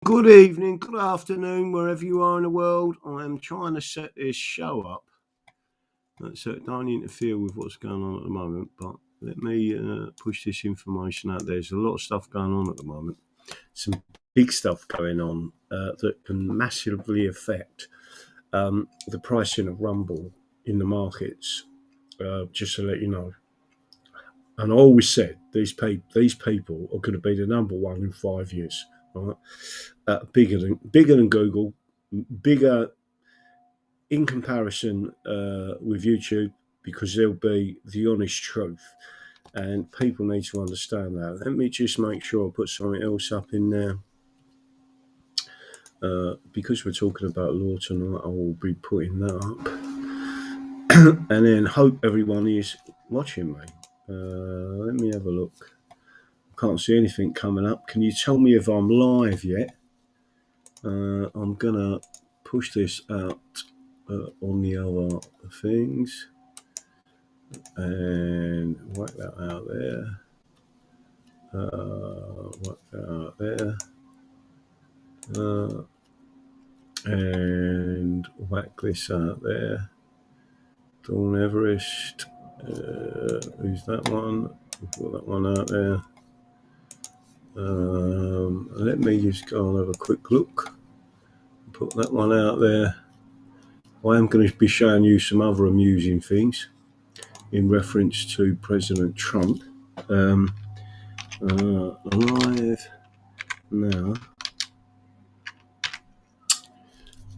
Good evening, good afternoon, wherever you are in the world. I am trying to set this show up so it don't interfere with what's going on at the moment. But let me push this information out there. There's a lot of stuff going on at the moment. Some big stuff going on that can massively affect the pricing of Rumble in the markets. Just to let you know. And I always said these people are going to be the number one in 5 years. Right? Bigger than Google, bigger in comparison with YouTube, because they'll be the honest truth, and people need to understand that. Let me just make sure I put something else up in there. Because we're talking about law tonight, I will be putting that up, and then hope everyone is watching me. Let me have a look. Can't see anything coming up. Can you tell me if I'm live yet? I'm gonna push this out on the other things and whack that out there. Whack that out there. And whack this out there. Dawn Everest. Who's that one? Put that one out there. Let me just go and have a quick look. Put that one out there. I am going to be showing you some other amusing things in reference to President Trump. Live now.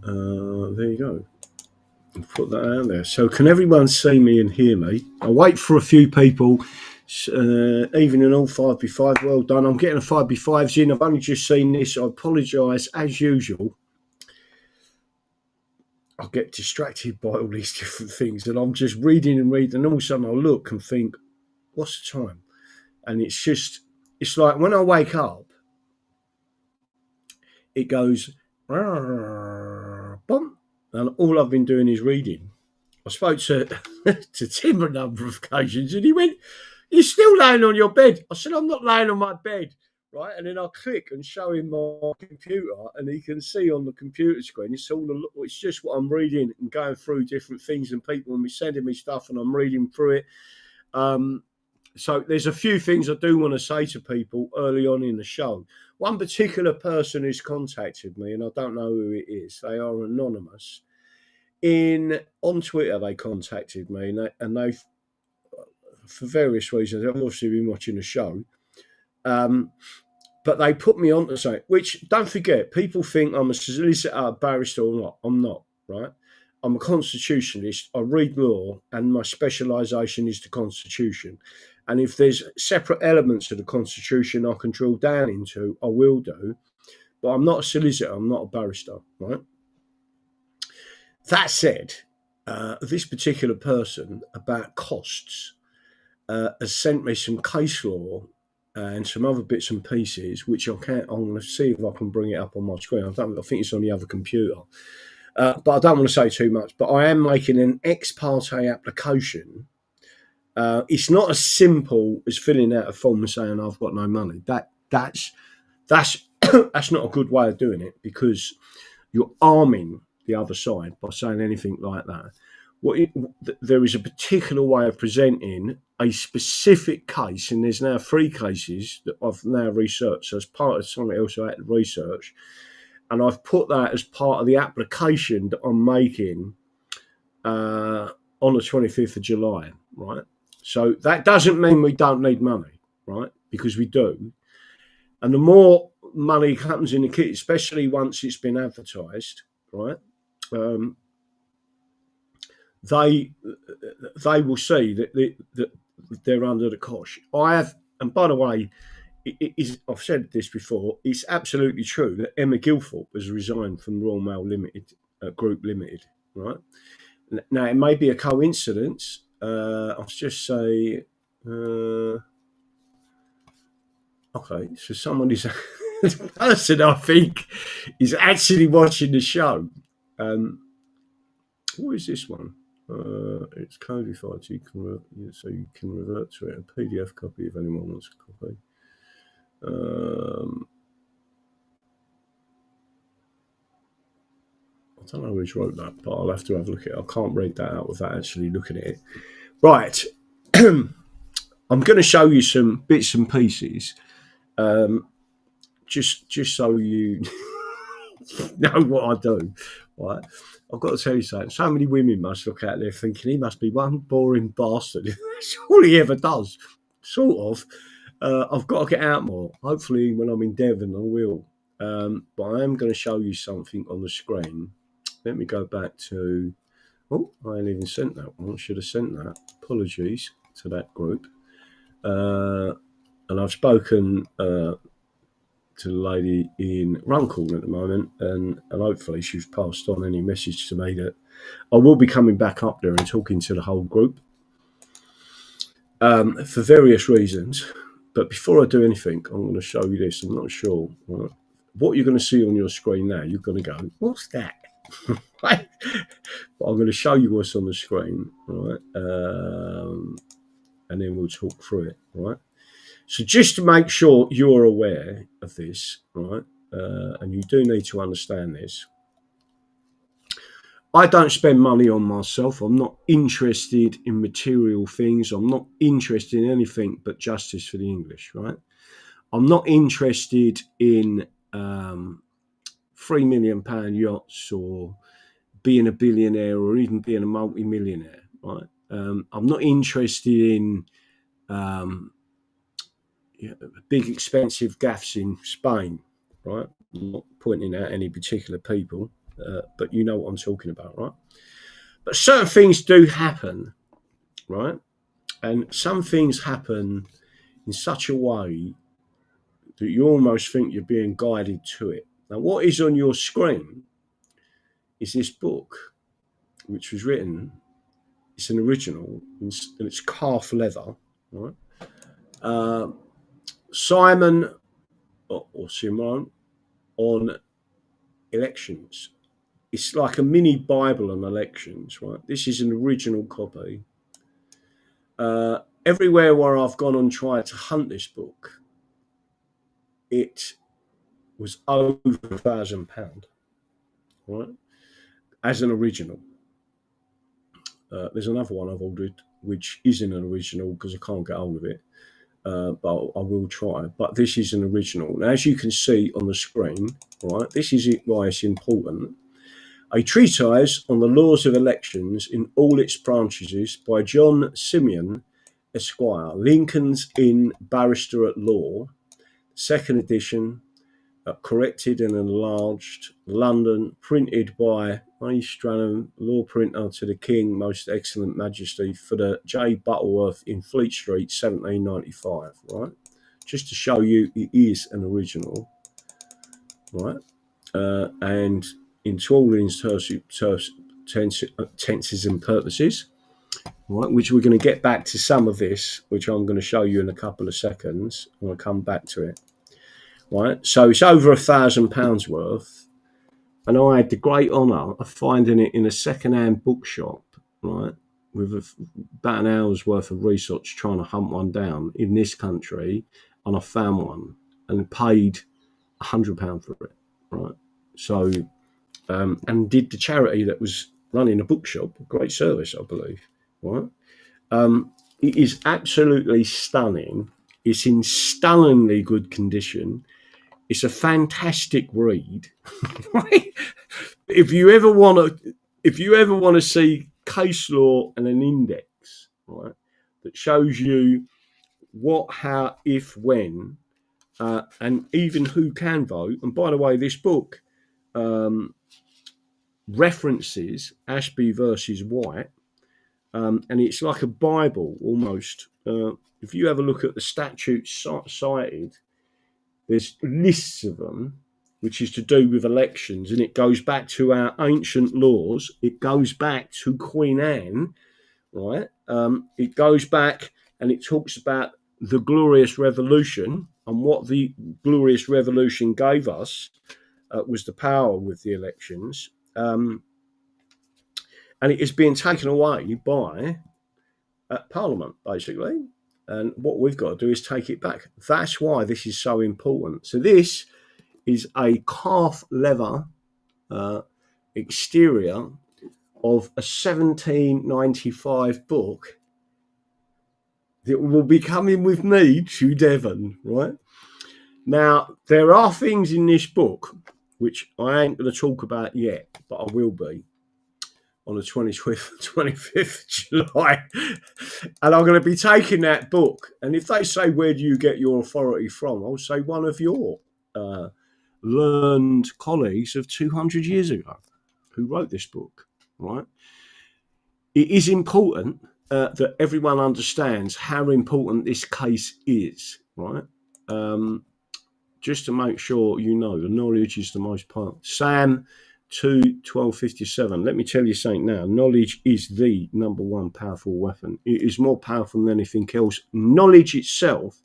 There you go. Put that out there. So can everyone see me and hear me? I'll wait for a few people. Even in all 5x5, well done. I'm getting a 5x5s in. I've only just seen this. I apologise as usual. I get distracted by all these different things, and I'm just reading, and all of a sudden I'll look and think, what's the time? And it's like when I wake up, it goes, bump, and all I've been doing is reading. I spoke to Tim a number of occasions, and he went, "You're still laying on your bed." I said, "I'm not laying on my bed." Right, and then I'll click and show him my computer, and he can see on the computer screen. It's just what I'm reading and going through different things, and people will be sending me stuff, and I'm reading through it. So there's a few things I do want to say to people early on in the show. One particular person has contacted me, and I don't know who it is. They are anonymous. On Twitter, they contacted me, and they've, for various reasons, I've obviously been watching the show. But they put me on to something, which, don't forget, people think I'm a solicitor, a barrister or not. I'm not, right? I'm a constitutionalist. I read law, and my specialisation is the Constitution. And if there's separate elements of the Constitution I can drill down into, I will do. But I'm not a solicitor. I'm not a barrister, right? That said, this particular person about costs has sent me some case law and some other bits and pieces, which I'm going to see if I can bring it up on my screen. I think it's on the other computer. But I don't want to say too much. But I am making an ex parte application. It's not as simple as filling out a form and saying I've got no money. That's that's not a good way of doing it, because you're arming the other side by saying anything like that. There is a particular way of presenting a specific case, and there's now 3 cases that I've now researched as part of something else I had to research, and I've put that as part of the application that I'm making on the 25th of July, right? So that doesn't mean we don't need money, right? Because we do. And the more money comes in the kit, especially once it's been advertised, right? They will see that they're under the cosh. And by the way, I've said this before. It's absolutely true that Emma Gilthorpe has resigned from Royal Mail Limited Group Limited. Right now, it may be a coincidence. I'll just say, okay. So someone is the person I think is actually watching the show. What is this one? It's codified, so you can revert to it. A PDF copy if anyone wants a copy. I don't know who's wrote that, but I'll have to have a look at it. I can't read that out without actually looking at it. Right. I'm going to show you some bits and pieces, just so you know what I do. Right. I've got to tell you something. So many women must look out there thinking he must be one boring bastard. That's all he ever does. Sort of. I've got to get out more. Hopefully, when I'm in Devon, I will. But I am going to show you something on the screen. Let me go back to. Oh, I ain't even sent that one. I should have sent that. Apologies to that group. And I've spoken to the lady in Runcorn at the moment, and hopefully she's passed on any message to me that I will be coming back up there and talking to the whole group for various reasons. But before I do anything, I'm going to show you this. I'm not sure. Right? What you're going to see on your screen now, you're going to go, what's that? But I'm going to show you what's on the screen, right? And then we'll talk through it, right? So just to make sure you're aware of this, right? And you do need to understand this. I don't spend money on myself. I'm not interested in material things. I'm not interested in anything but justice for the English, right? I'm not interested in £3 million yachts or being a billionaire or even being a multi-millionaire, right? I'm not interested in big expensive gaffs in Spain, right? I'm not pointing out any particular people, but you know what I'm talking about, right? But certain things do happen, right? And some things happen in such a way that you almost think you're being guided to it. Now, what is on your screen is this book, which was written, it's an original, and it's calf leather, right? Simon or Simone on elections. It's like a mini Bible on elections, right? This is an original copy. Everywhere where I've gone and tried to hunt this book, it was over £1,000, right? As an original. There's another one I've ordered, which isn't an original because I can't get hold of it. But I will try. But this is an original. Now, as you can see on the screen, right, this is why it's important. A treatise on the laws of elections in all its branches by John Simeon, Esquire, Lincoln's Inn Barrister at Law, second edition, corrected and enlarged, London, printed by A. Stranham, Law Printer to the King, Most Excellent Majesty, for the J. Butterworth in Fleet Street, 1795, right? Just to show you it is an original, right? And into all tenses and purposes, right? Which we're going to get back to some of this, which I'm going to show you in a couple of seconds. I'm going to come back to it. Right, so it's over £1,000 worth, and I had the great honour of finding it in a second-hand bookshop, right, with about an hour's worth of research trying to hunt one down in this country, and I found one and paid £100 for it, right? So, and did the charity that was running a bookshop, great service, I believe, right? It is absolutely stunning. It's in stunningly good condition. It's a fantastic read. Right? If you ever want to see case law and an index, right, that shows you what, how, if, when, and even who can vote. And by the way, this book references Ashby versus White, and it's like a Bible almost. If you have a look at the statutes cited, there's lists of them, which is to do with elections, and it goes back to our ancient laws. It goes back to Queen Anne, right? It goes back and it talks about the Glorious Revolution, and what the Glorious Revolution gave us was the power with the elections. And it is being taken away by Parliament, basically. And what we've got to do is take it back. That's why this is so important. So this is a calf leather. exterior of a 1795 book that will be coming with me to Devon, right? Now, there are things in this book which I ain't going to talk about yet, but I will be on the 25th of July. And I'm going to be taking that book. And if they say, where do you get your authority from? I'll say one of your learned colleagues of 200 years ago who wrote this book, right? It is important that everyone understands how important this case is, right? Just to make sure you know, the knowledge is the most powerful. Sam 2:1257. Let me tell you something now. Knowledge is the number one powerful weapon. It is more powerful than anything else. Knowledge itself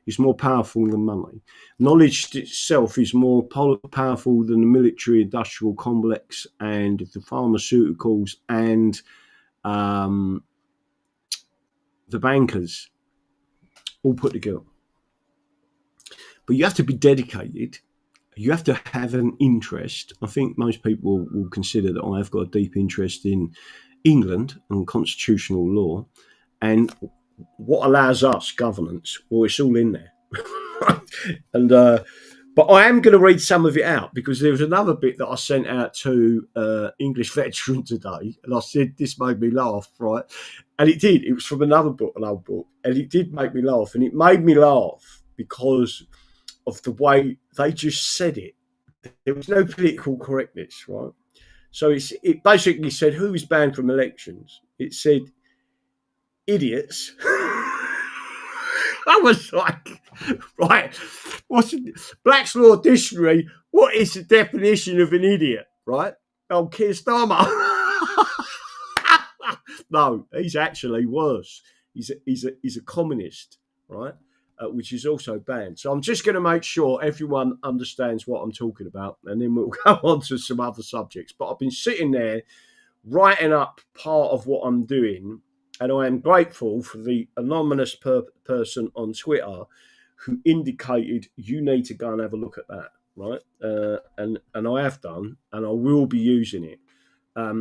is more powerful than money. Knowledge itself is more powerful than the military-industrial complex and the pharmaceuticals and the bankers all put together. But you have to be dedicated. You have to have an interest. I think most people will consider that I have got a deep interest in England and constitutional law. And what allows us governance, well, it's all in there. And but I am going to read some of it out because there was another bit that I sent out to English veteran today, and I said this made me laugh, right? And it did. It was from another book, an old book, and it did make me laugh. And it made me laugh because of the way they just said it. There was no political correctness, right? So it basically said, who is banned from elections? It said, idiots. I was like, right, what's Black's Law Dictionary? What is the definition of an idiot, right? Oh, Keir Starmer. No, he's actually worse. He's a communist, right? Which is also banned. So I'm just going to make sure everyone understands what I'm talking about, and then we'll go on to some other subjects. But I've been sitting there writing up part of what I'm doing, and I am grateful for the anonymous person on Twitter who indicated you need to go and have a look at that, right? And I have done, and I will be using it.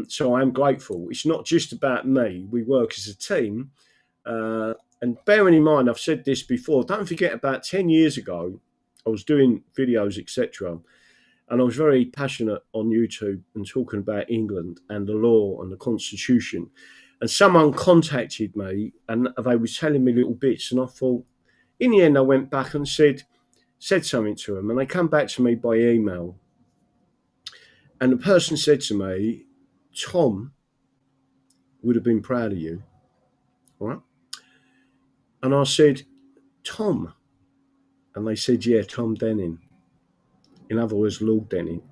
So I'm grateful. It's not just about me. We work as a team. And bearing in mind, I've said this before, don't forget about 10 years ago, I was doing videos, etc. And I was very passionate on YouTube and talking about England and the law and the constitution. And someone contacted me and they were telling me little bits. And I thought, in the end, I went back and said something to them. And they come back to me by email. And the person said to me, Tom would have been proud of you. All right? And I said, Tom. And they said, yeah, Tom Denning. In other words, Lord Denning.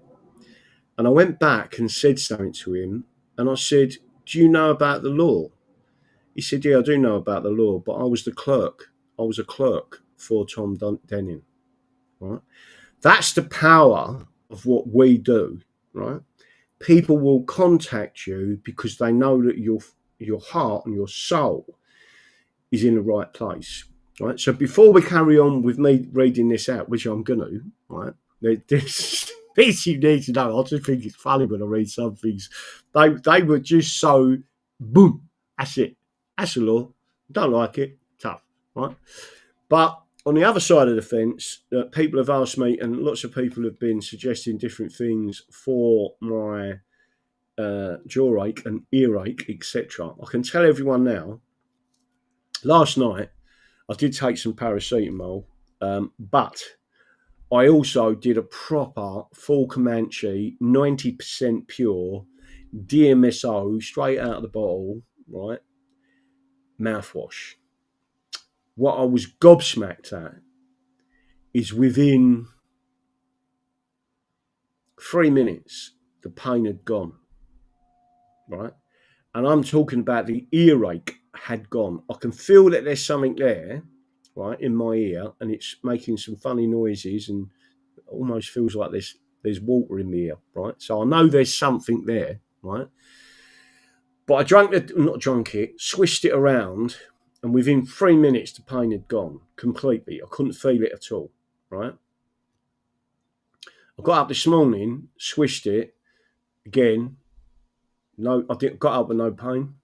And I went back and said something to him. And I said, do you know about the law? He said, yeah, I do know about the law, but I was the clerk. I was a clerk for Tom Denning. Right? That's the power of what we do, right? People will contact you because they know that your heart and your soul is in the right place, right? So before we carry on with me reading this out, which I'm going to, right? This you need to know. I just think it's funny when I read some things. They were just so, boom, that's it. That's the law. Don't like it, tough, right? But on the other side of the fence, people have asked me, and lots of people have been suggesting different things for my jaw ache and earache, etc. I can tell everyone now, last night I did take some paracetamol, but I also did a proper full Comanche, 90% pure, DMSO, straight out of the bottle, right, mouthwash. What I was gobsmacked at is within 3 minutes, the pain had gone, right? And I'm talking about the earache had gone. I can feel that there's something there, right, in my ear, and it's making some funny noises and almost feels like there's water in the ear, right? So I know there's something there, right? But I swished it around, and within 3 minutes, the pain had gone completely. I couldn't feel it at all, right? I got up this morning, swished it, Again, no, I didn't got up with no pain.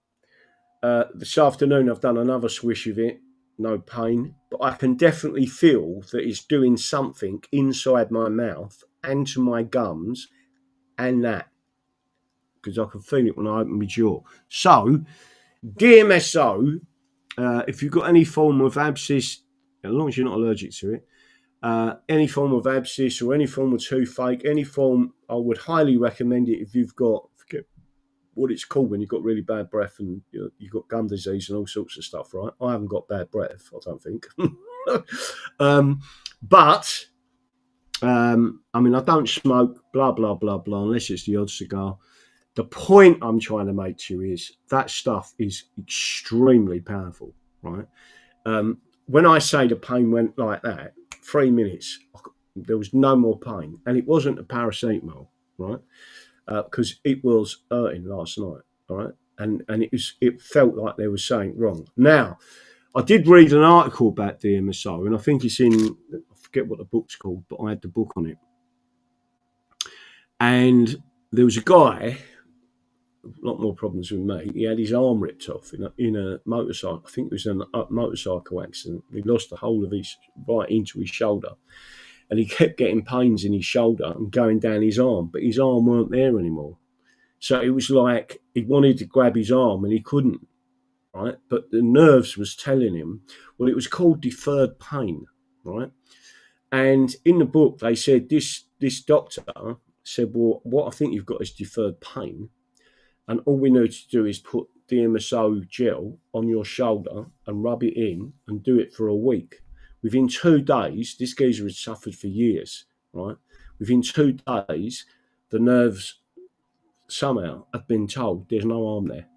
This afternoon, I've done another swish of it, no pain, but I can definitely feel that it's doing something inside my mouth and to my gums, and that, because I can feel it when I open my jaw. So, DMSO, if you've got any form of abscess, as long as you're not allergic to it, any form of abscess or any form of toothache, any form, I would highly recommend it if you've got, forget what it's called when you've got really bad breath and you've got gum disease and all sorts of stuff, right? I haven't got bad breath, I don't think. But, I mean, I don't smoke, blah, blah, blah, blah, unless it's the odd cigar. The point I'm trying to make to you is that stuff is extremely powerful, right? When I say the pain went like that, 3 minutes, there was no more pain. And it wasn't a paracetamol, right? Because it was hurting last night, all right? And it felt like there was something wrong. Now, I did read an article about DMSO, and I think it's in, I forget what the book's called, but I had the book on it. And there was a guy, a lot more problems with me. He had his arm ripped off in a motorcycle. I think it was a motorcycle accident. He lost the whole of his right into his shoulder, and he kept getting pains in his shoulder and going down his arm, but his arm weren't there anymore. So it was like he wanted to grab his arm and he couldn't, right? But the nerves was telling him, well, it was called deferred pain, right? And in the book, they said this doctor said, well, what I think you've got is deferred pain. And all we need to do is put DMSO gel on your shoulder and rub it in and do it for a week. Within 2 days, this geezer had suffered for years, right? Within 2 days, the nerves somehow have been told there's no arm there,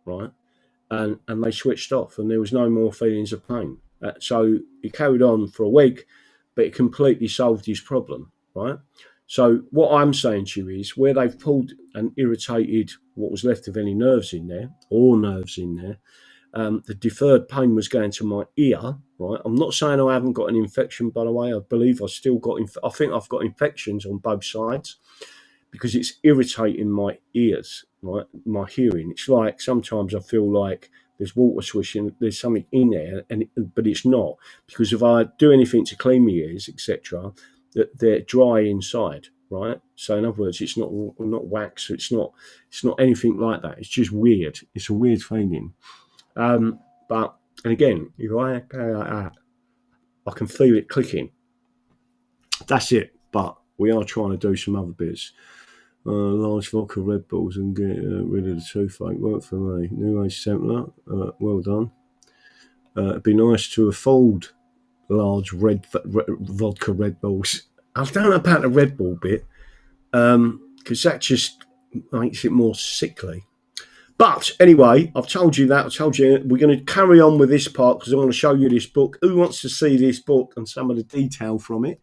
right? And they switched off and there was no more feelings of pain. So he carried on for a week, but it completely solved his problem, right? So what I'm saying to you is where they've pulled and irritated what was left of any nerves in there, or nerves in there, the deferred pain was going to my ear, right? I'm not saying I haven't got an infection, by the way. I believe I've still got, I think I've got infections on both sides because it's irritating my ears, right? My hearing. It's like sometimes I feel like there's water swishing, there's something in there, but it's not, because if I do anything to clean my ears, etc., that they're dry inside, right? So in other words, it's not wax, it's not anything like that. It's just weird. It's a weird feeling. But and again, if I can feel it clicking. That's it. But we are trying to do some other bits. Large vodka Red Bulls and get rid of the toothache. Worked for me. New Age Templar. Well done. It'd be nice to afford large vodka Red Bulls. I don't know about the Red Bull bit, because that just makes it more sickly. But anyway, I've told you that. I've told you we're going to carry on with this part because I want to show you this book. Who wants to see this book and some of the detail from it?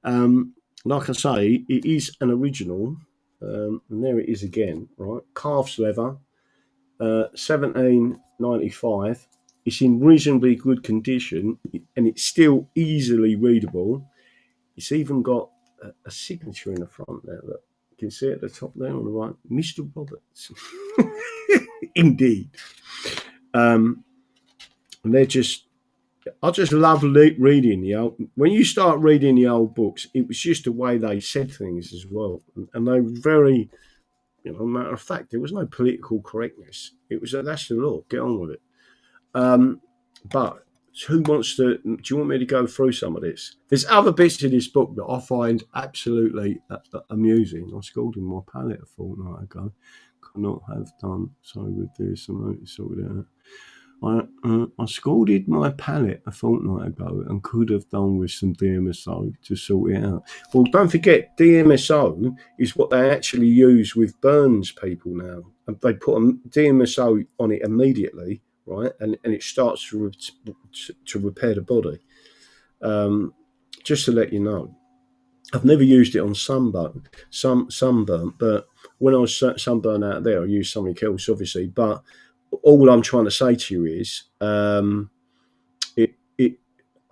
Like I say, it is an original, and there it is again, right? Calf's leather, 1795. It's in reasonably good condition, and it's still easily readable. It's even got a signature in the front there. Look, you can see at the top there on the right, Mr. Roberts. Indeed. And they're just, I just love reading the old. When you start reading the old books, it was just the way they said things as well, and they were very, matter of fact, there was no political correctness. It was that's the law. Get on with it. But who wants to? Do you want me to go through some of this? There's other bits in this book that I find absolutely amusing. I scalded my palate a fortnight ago. Could not have done so with this. I sorted it out. I scalded my palate a fortnight ago and could have done with some DMSO to sort it out. Well, don't forget, DMSO is what they actually use with burns people now. And they put a DMSO on it immediately, right? And it starts to repair the body. Just to let you know. I've never used it on sunburn, but when I was sunburned out there, I used something else, obviously. But all I'm trying to say to you is, I've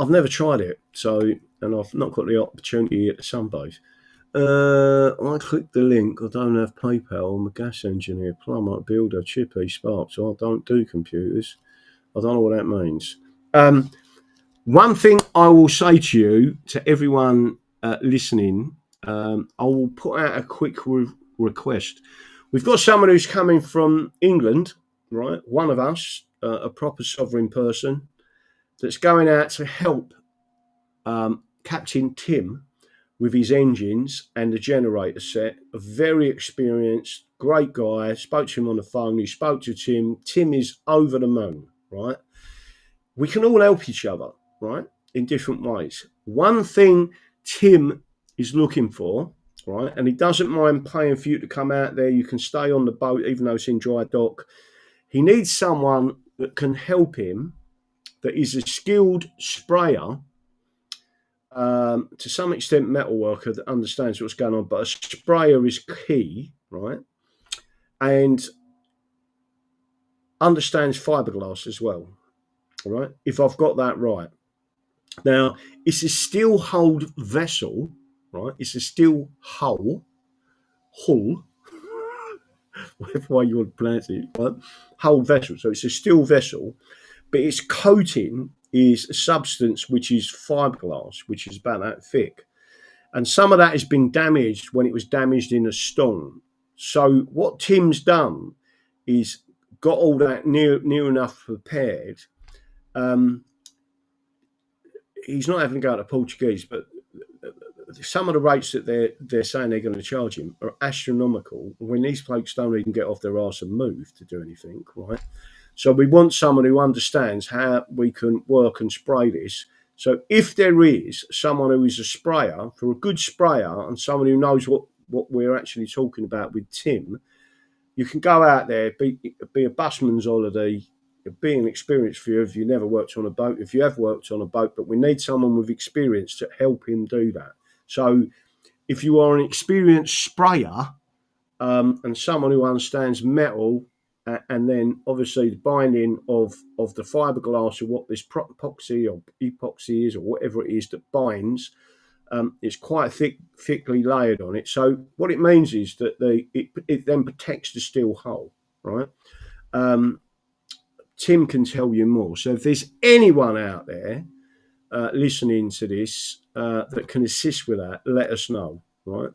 never tried it, and I've not got the opportunity at the sunbathe. I clicked the link. I don't have PayPal. I'm a gas engineer, plumber, builder, chippy, spark, so I don't do computers. I don't know what that means. One thing I will say to you, to everyone listening, I will put out a quick request. We've got someone who's coming from England, right? One of us, a proper sovereign person, that's going out to help Captain Tim with his engines and the generator set. A very experienced, great guy. Spoke to him on the phone. He spoke to Tim. Tim is over the moon, right? We can all help each other, right, in different ways. One thing Tim is looking for, right, and he doesn't mind paying for you to come out there. You can stay on the boat, even though it's in dry dock. He needs someone that can help him, that is a skilled sprayer, to some extent metal worker that understands what's going on, but a sprayer is key, right, and understands fiberglass as well, right, if I've got that right. Now, it's a steel hulled vessel, right? It's a steel hull, whatever way you want to pronounce it, right? Hull vessel. So it's a steel vessel, but its coating is a substance which is fiberglass, which is about that thick. And some of that has been damaged when it was damaged in a storm. So what Tim's done is got all that near enough prepared. He's not having to go to Portuguese, but some of the rates that they're saying they're going to charge him are astronomical when these blokes don't even get off their arse and move to do anything, right? So we want someone who understands how we can work and spray this. So if there is someone who is a sprayer, for a good sprayer, and someone who knows what we're actually talking about with Tim, you can go out there, be a busman's holiday, be an experience for you if you never worked on a boat, if you have worked on a boat, but we need someone with experience to help him do that. So if you are an experienced sprayer, and someone who understands metal, and then obviously the binding of the fiberglass, or what this epoxy or epoxy is, or whatever it is that binds, it's quite thickly layered on it. So what it means is that it then protects the steel hull, right? Tim can tell you more. So if there's anyone out there listening to this that can assist with that, let us know, right?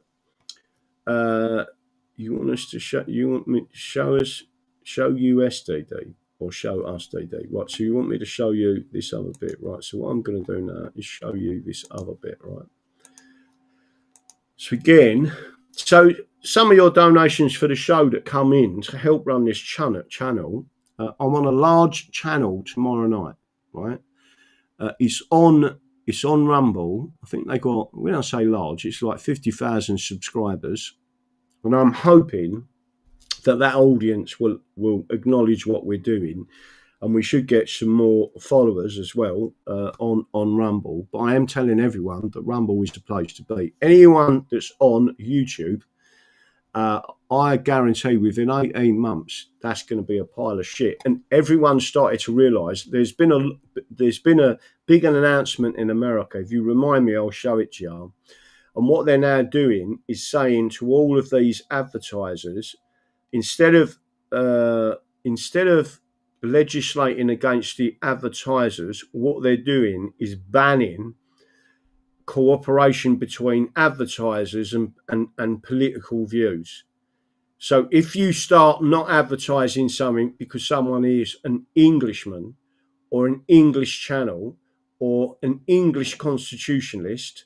You want us to show? You want me to show us? Show you SDD or show us DD? Right. So you want me to show you this other bit, right? So what I'm going to do now is show you this other bit, right? So again, so some of your donations for the show that come in to help run this channel, I'm on a large channel tomorrow night, right? It's on Rumble. I think they got, when I say large, it's like 50,000 subscribers, and I'm hoping that audience will acknowledge what we're doing, and we should get some more followers as well on Rumble. But I am telling everyone that Rumble is the place to be. Anyone that's on YouTube, I guarantee within 18 months that's going to be a pile of shit. And everyone started to realise there's been a big announcement in America. If you remind me, I'll show it to you. And what they're now doing is saying to all of these advertisers, instead of legislating against the advertisers, what they're doing is banning cooperation between advertisers and political views. So if you start not advertising something because someone is an Englishman or an English channel or an English constitutionalist,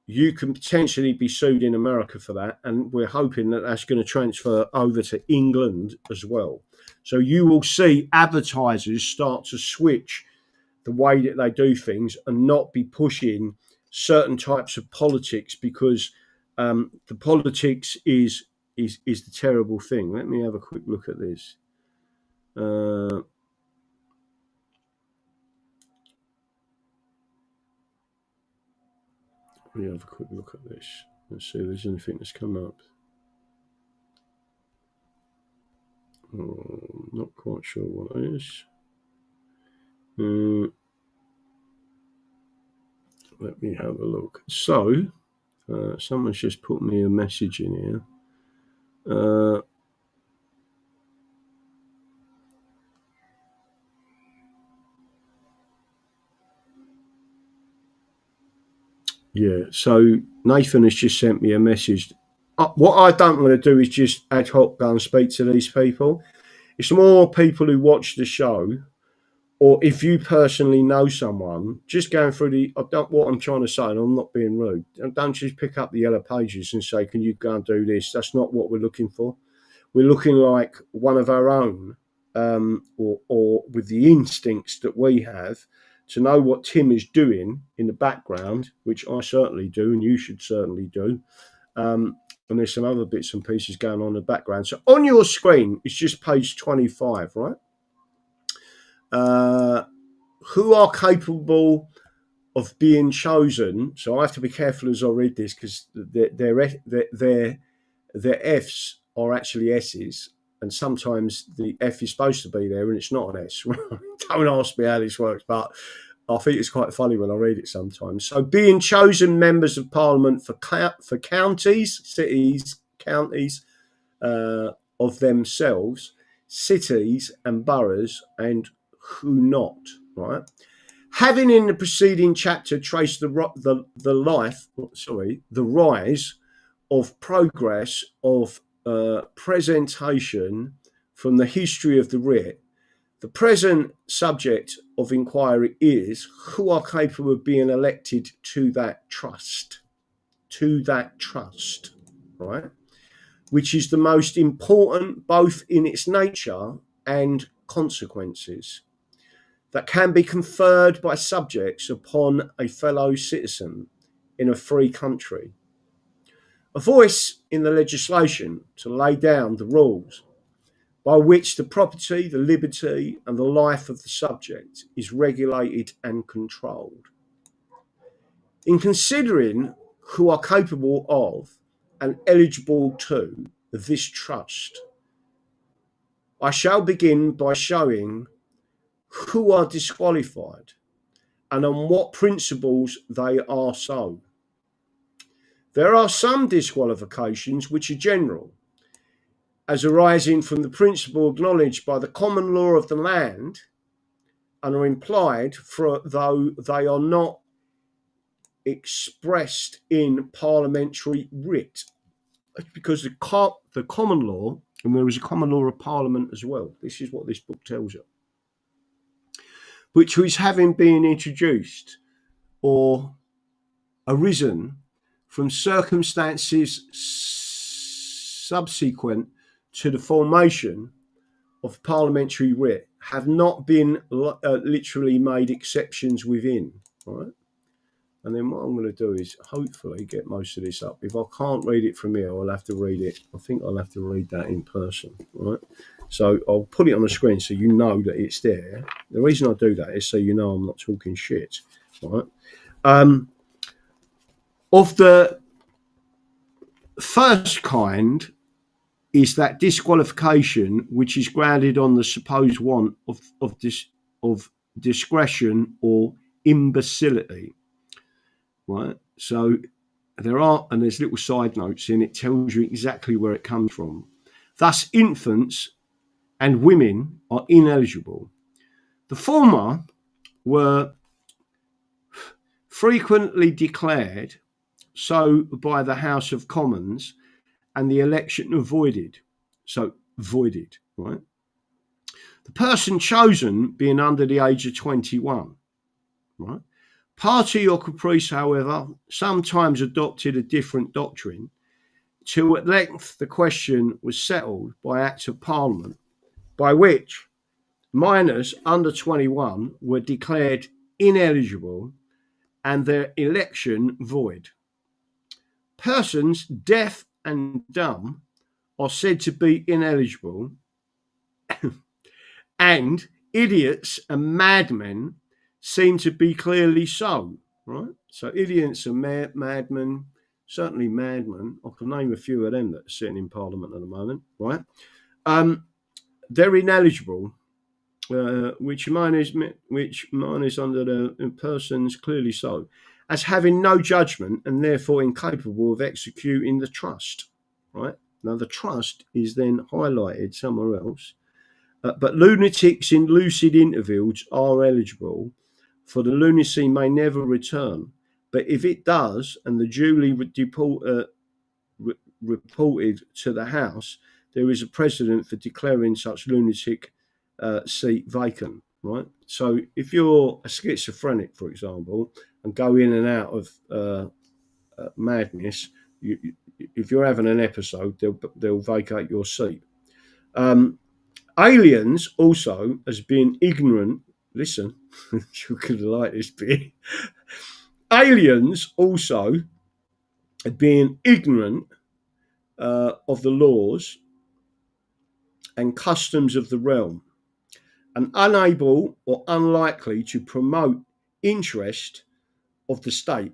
you can potentially be sued in America for that. And we're hoping that that's going to transfer over to England as well. So you will see advertisers start to switch the way that they do things and not be pushing certain types of politics, because the politics is the terrible thing. Let me have a quick look at this. Let me have a quick look at this. Let's see if there's anything that's come up. Oh, not quite sure what it is. Let me have a look. So, Someone's just put me a message in here. Yeah, so Nathan has just sent me a message. What I don't want to do is just ad hoc go and speak to these people. It's more people who watch the show, or if you personally know someone, just going through what I'm trying to say, and I'm not being rude. Don't just pick up the yellow pages and say, "Can you go and do this?" That's not what we're looking for. We're looking like one of our own, or with the instincts that we have to know what Tim is doing in the background, which I certainly do, and you should certainly do. And there's some other bits and pieces going on in the background. So on your screen, it's just page 25, right? Who are capable of being chosen? So I have to be careful as I read this because their F's are actually S's, and sometimes the F is supposed to be there and it's not an S. Don't ask me how this works, but I think it's quite funny when I read it sometimes. So being chosen members of Parliament for counties, cities, counties of themselves, cities and boroughs, and who not, right? Having in the preceding chapter traced the rise of progress of presentation from the history of the writ, the present subject of inquiry is who are capable of being elected to that trust, right? Which is the most important both in its nature and consequences that can be conferred by subjects upon a fellow citizen in a free country. A voice in the legislation to lay down the rules by which the property, the liberty, and the life of the subject is regulated and controlled. In considering who are capable of and eligible to this trust, I shall begin by showing who are disqualified and on what principles they are so. There are some disqualifications which are general, as arising from the principle acknowledged by the common law of the land and are implied though they are not expressed in parliamentary writ. That's because the common law, and there is a common law of Parliament as well, this is what this book tells you, which is having been introduced or arisen from circumstances subsequent to the formation of parliamentary writ, have not been literally made exceptions within, right? And then what I'm going to do is hopefully get most of this up. If I can't read it from here, I'll have to read it. I think I'll have to read that in person, right? So I'll put it on the screen so you know that it's there. The reason I do that is so you know I'm not talking shit, right? Of the first kind is that disqualification which is grounded on the supposed want of discretion or imbecility, right? So there's little side notes in it, tells you exactly where it comes from. Thus, infants and women are ineligible. The former were frequently declared so by the House of Commons and the election voided, right? The person chosen being under the age of 21, right? Party or caprice, however, sometimes adopted a different doctrine till at length the question was settled by Act of Parliament, by which minors under 21 were declared ineligible and their election void. Persons deaf and dumb are said to be ineligible, and idiots and madmen seem to be clearly so, right? So idiots and madmen, certainly madmen, I can name a few of them that are sitting in Parliament at the moment, right? They're ineligible, which mine is under the persons clearly so. as having no judgment and therefore incapable of executing the trust, right? Now, the trust is then highlighted somewhere else. But lunatics in lucid intervals are eligible, for the lunacy may never return. But if it does, and the duly reported to the House, there is a precedent for declaring such lunatic seat vacant, right? So if you're a schizophrenic, for example, and go in and out of madness, if you're having an episode, they'll vacate your seat. Aliens also, as being ignorant, listen, you could like this bit. Aliens also, being ignorant of the laws and customs of the realm, and unable or unlikely to promote interest of the state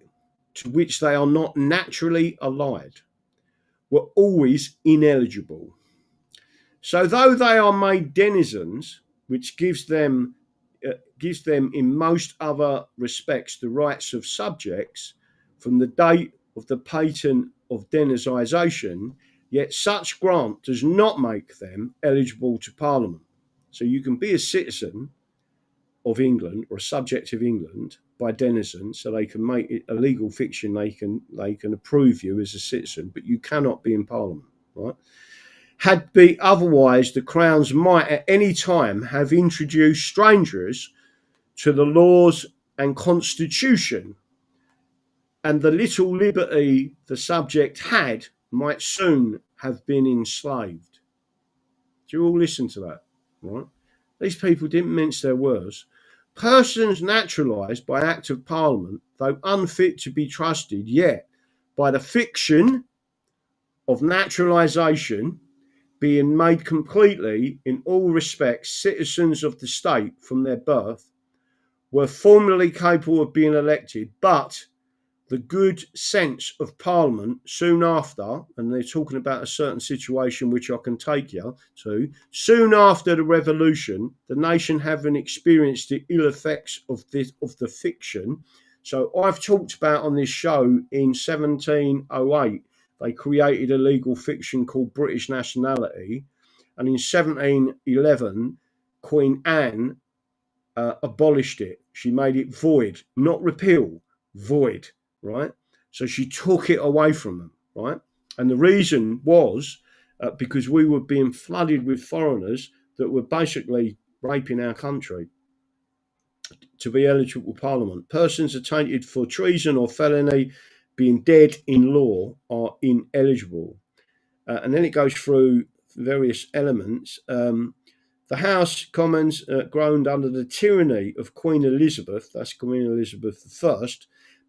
to which they are not naturally allied, were always ineligible. So though they are made denizens, which gives them in most other respects the rights of subjects from the date of the patent of denization, yet such grant does not make them eligible to Parliament. So you can be a citizen of England or a subject of England by denizen, so they can make it a legal fiction. They can approve you as a citizen, but you cannot be in Parliament, right? Had be otherwise, the Crowns might at any time have introduced strangers to the laws and constitution, and the little liberty the subject had might soon have been enslaved. Do you all listen to that? Right? These people didn't mince their words. Persons naturalised by Act of Parliament, though unfit to be trusted, yet by the fiction of naturalisation, being made completely in all respects citizens of the state from their birth, were formerly capable of being elected, but the good sense of Parliament soon after, and they're talking about a certain situation which I can take you to, soon after the Revolution, the nation having experienced the ill effects of the fiction. So I've talked about on this show in 1708, they created a legal fiction called British nationality, and in 1711, Queen Anne abolished it. She made it void, not repeal, void, right? So she took it away from them, right? And the reason was because we were being flooded with foreigners that were basically raping our country. To be eligible to Parliament, persons attainted for treason or felony, being dead in law, are ineligible. And then it goes through various elements. The House Commons groaned under the tyranny of Queen Elizabeth, that's Queen Elizabeth I,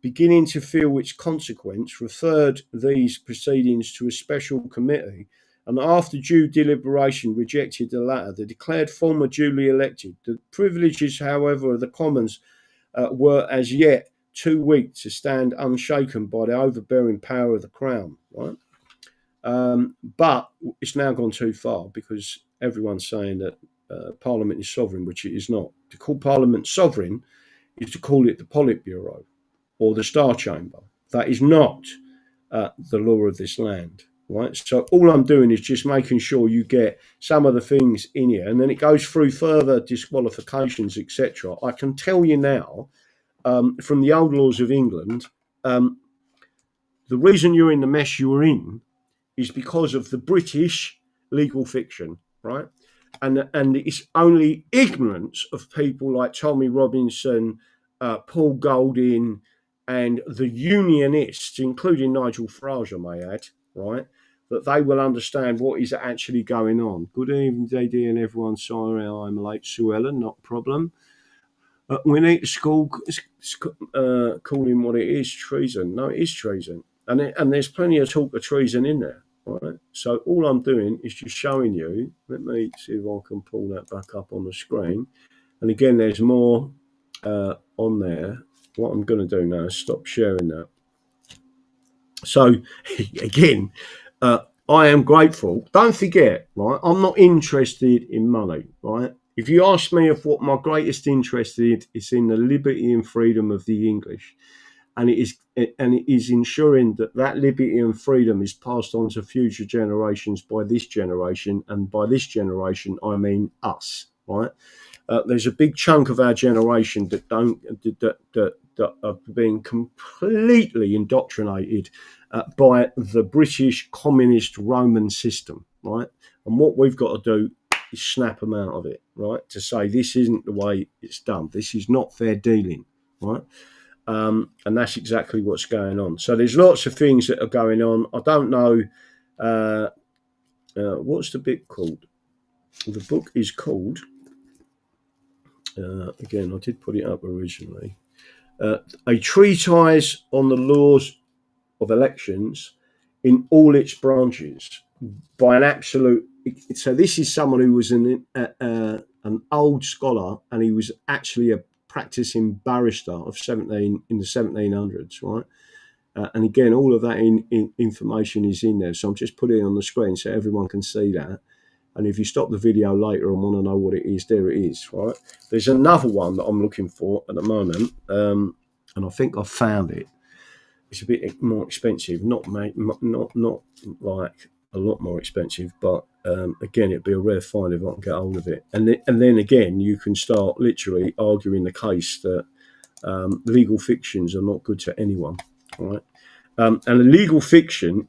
beginning to feel which consequence, referred these proceedings to a special committee, and after due deliberation rejected the latter. The declared former duly elected. The privileges, however, of the Commons were as yet too weak to stand unshaken by the overbearing power of the Crown, right? But it's now gone too far because everyone's saying that Parliament is sovereign, which it is not. To call Parliament sovereign is to call it the Politburo or the Star Chamber. That is not the law of this land, right? So all I'm doing is just making sure you get some of the things in here, and then it goes through further disqualifications, etc. I can tell you now, from the old laws of England, the reason you're in the mess you're in is because of the British legal fiction, right? And it's only ignorance of people like Tommy Robinson, Paul Golding, and the Unionists, including Nigel Farage, I may add, right, that they will understand what is actually going on. Good evening, JD, and everyone. Sorry, I'm late, Sue Ellen, not a problem. We need to call him what it is, treason. No, it is treason. And there's plenty of talk of treason in there, right? So all I'm doing is just showing you. Let me see if I can pull that back up on the screen. And again, there's more on there. What I'm going to do now is stop sharing that. So again, I am grateful. Don't forget, right? I'm not interested in money, right? If you ask me of what my greatest interest is in the liberty and freedom of the English, and it is ensuring that liberty and freedom is passed on to future generations by this generation, and by this generation I mean us, right? There's a big chunk of our generation that are being completely indoctrinated by the British communist Roman system, right? And what we've got to do is snap them out of it, right? To say this isn't the way it's done. This is not fair dealing, right? And that's exactly what's going on. So there's lots of things that are going on. I don't know what's the bit called. The book is called. Again, I did put it up originally. A treatise on the laws of elections in all its branches by an absolute. So this is someone who was an old scholar, and he was actually a practicing barrister of in the 1700s, right? And again, all of that information is in there. So I'm just putting it on the screen so everyone can see that. And if you stop the video later and want to know what it is, there it is, right? There's another one that I'm looking for at the moment, and I think I've found it. It's a bit more expensive, not like a lot more expensive, but again, it'd be a rare find if I can get hold of it. And then again, you can start literally arguing the case that legal fictions are not good to anyone, right? And a legal fiction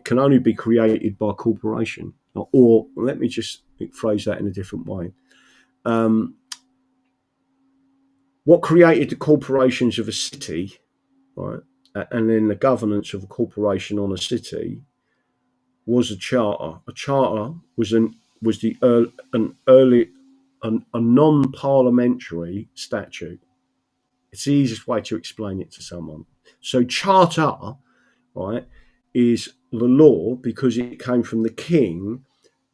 can only be created by a corporation. Or let me just phrase that in a different way. What created the corporations of a city, right, and then the governance of a corporation on a city was a charter. A charter was a non-parliamentary statute. It's the easiest way to explain it to someone. So charter, right, is the law because it came from the king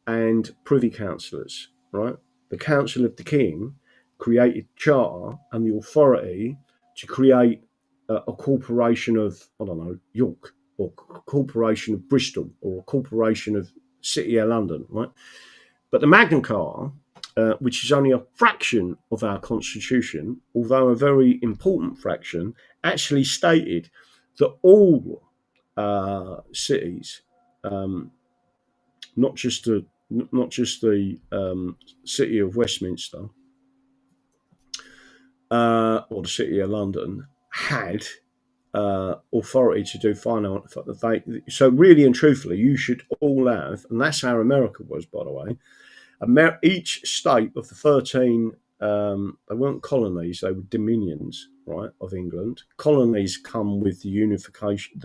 and privy councillors, right? The council of the king created charter and the authority to create a corporation of, I don't know, York, or a corporation of Bristol, or a corporation of City of London, right? But the Magna Carta, which is only a fraction of our constitution, although a very important fraction, actually stated that all cities, not just the city of Westminster or the city of London, had authority to do finance. So really and truthfully, you should all have, and that's how America was, by the way. Each state of the 13, they weren't colonies, they were dominions, right, of England. Colonies come with the unification.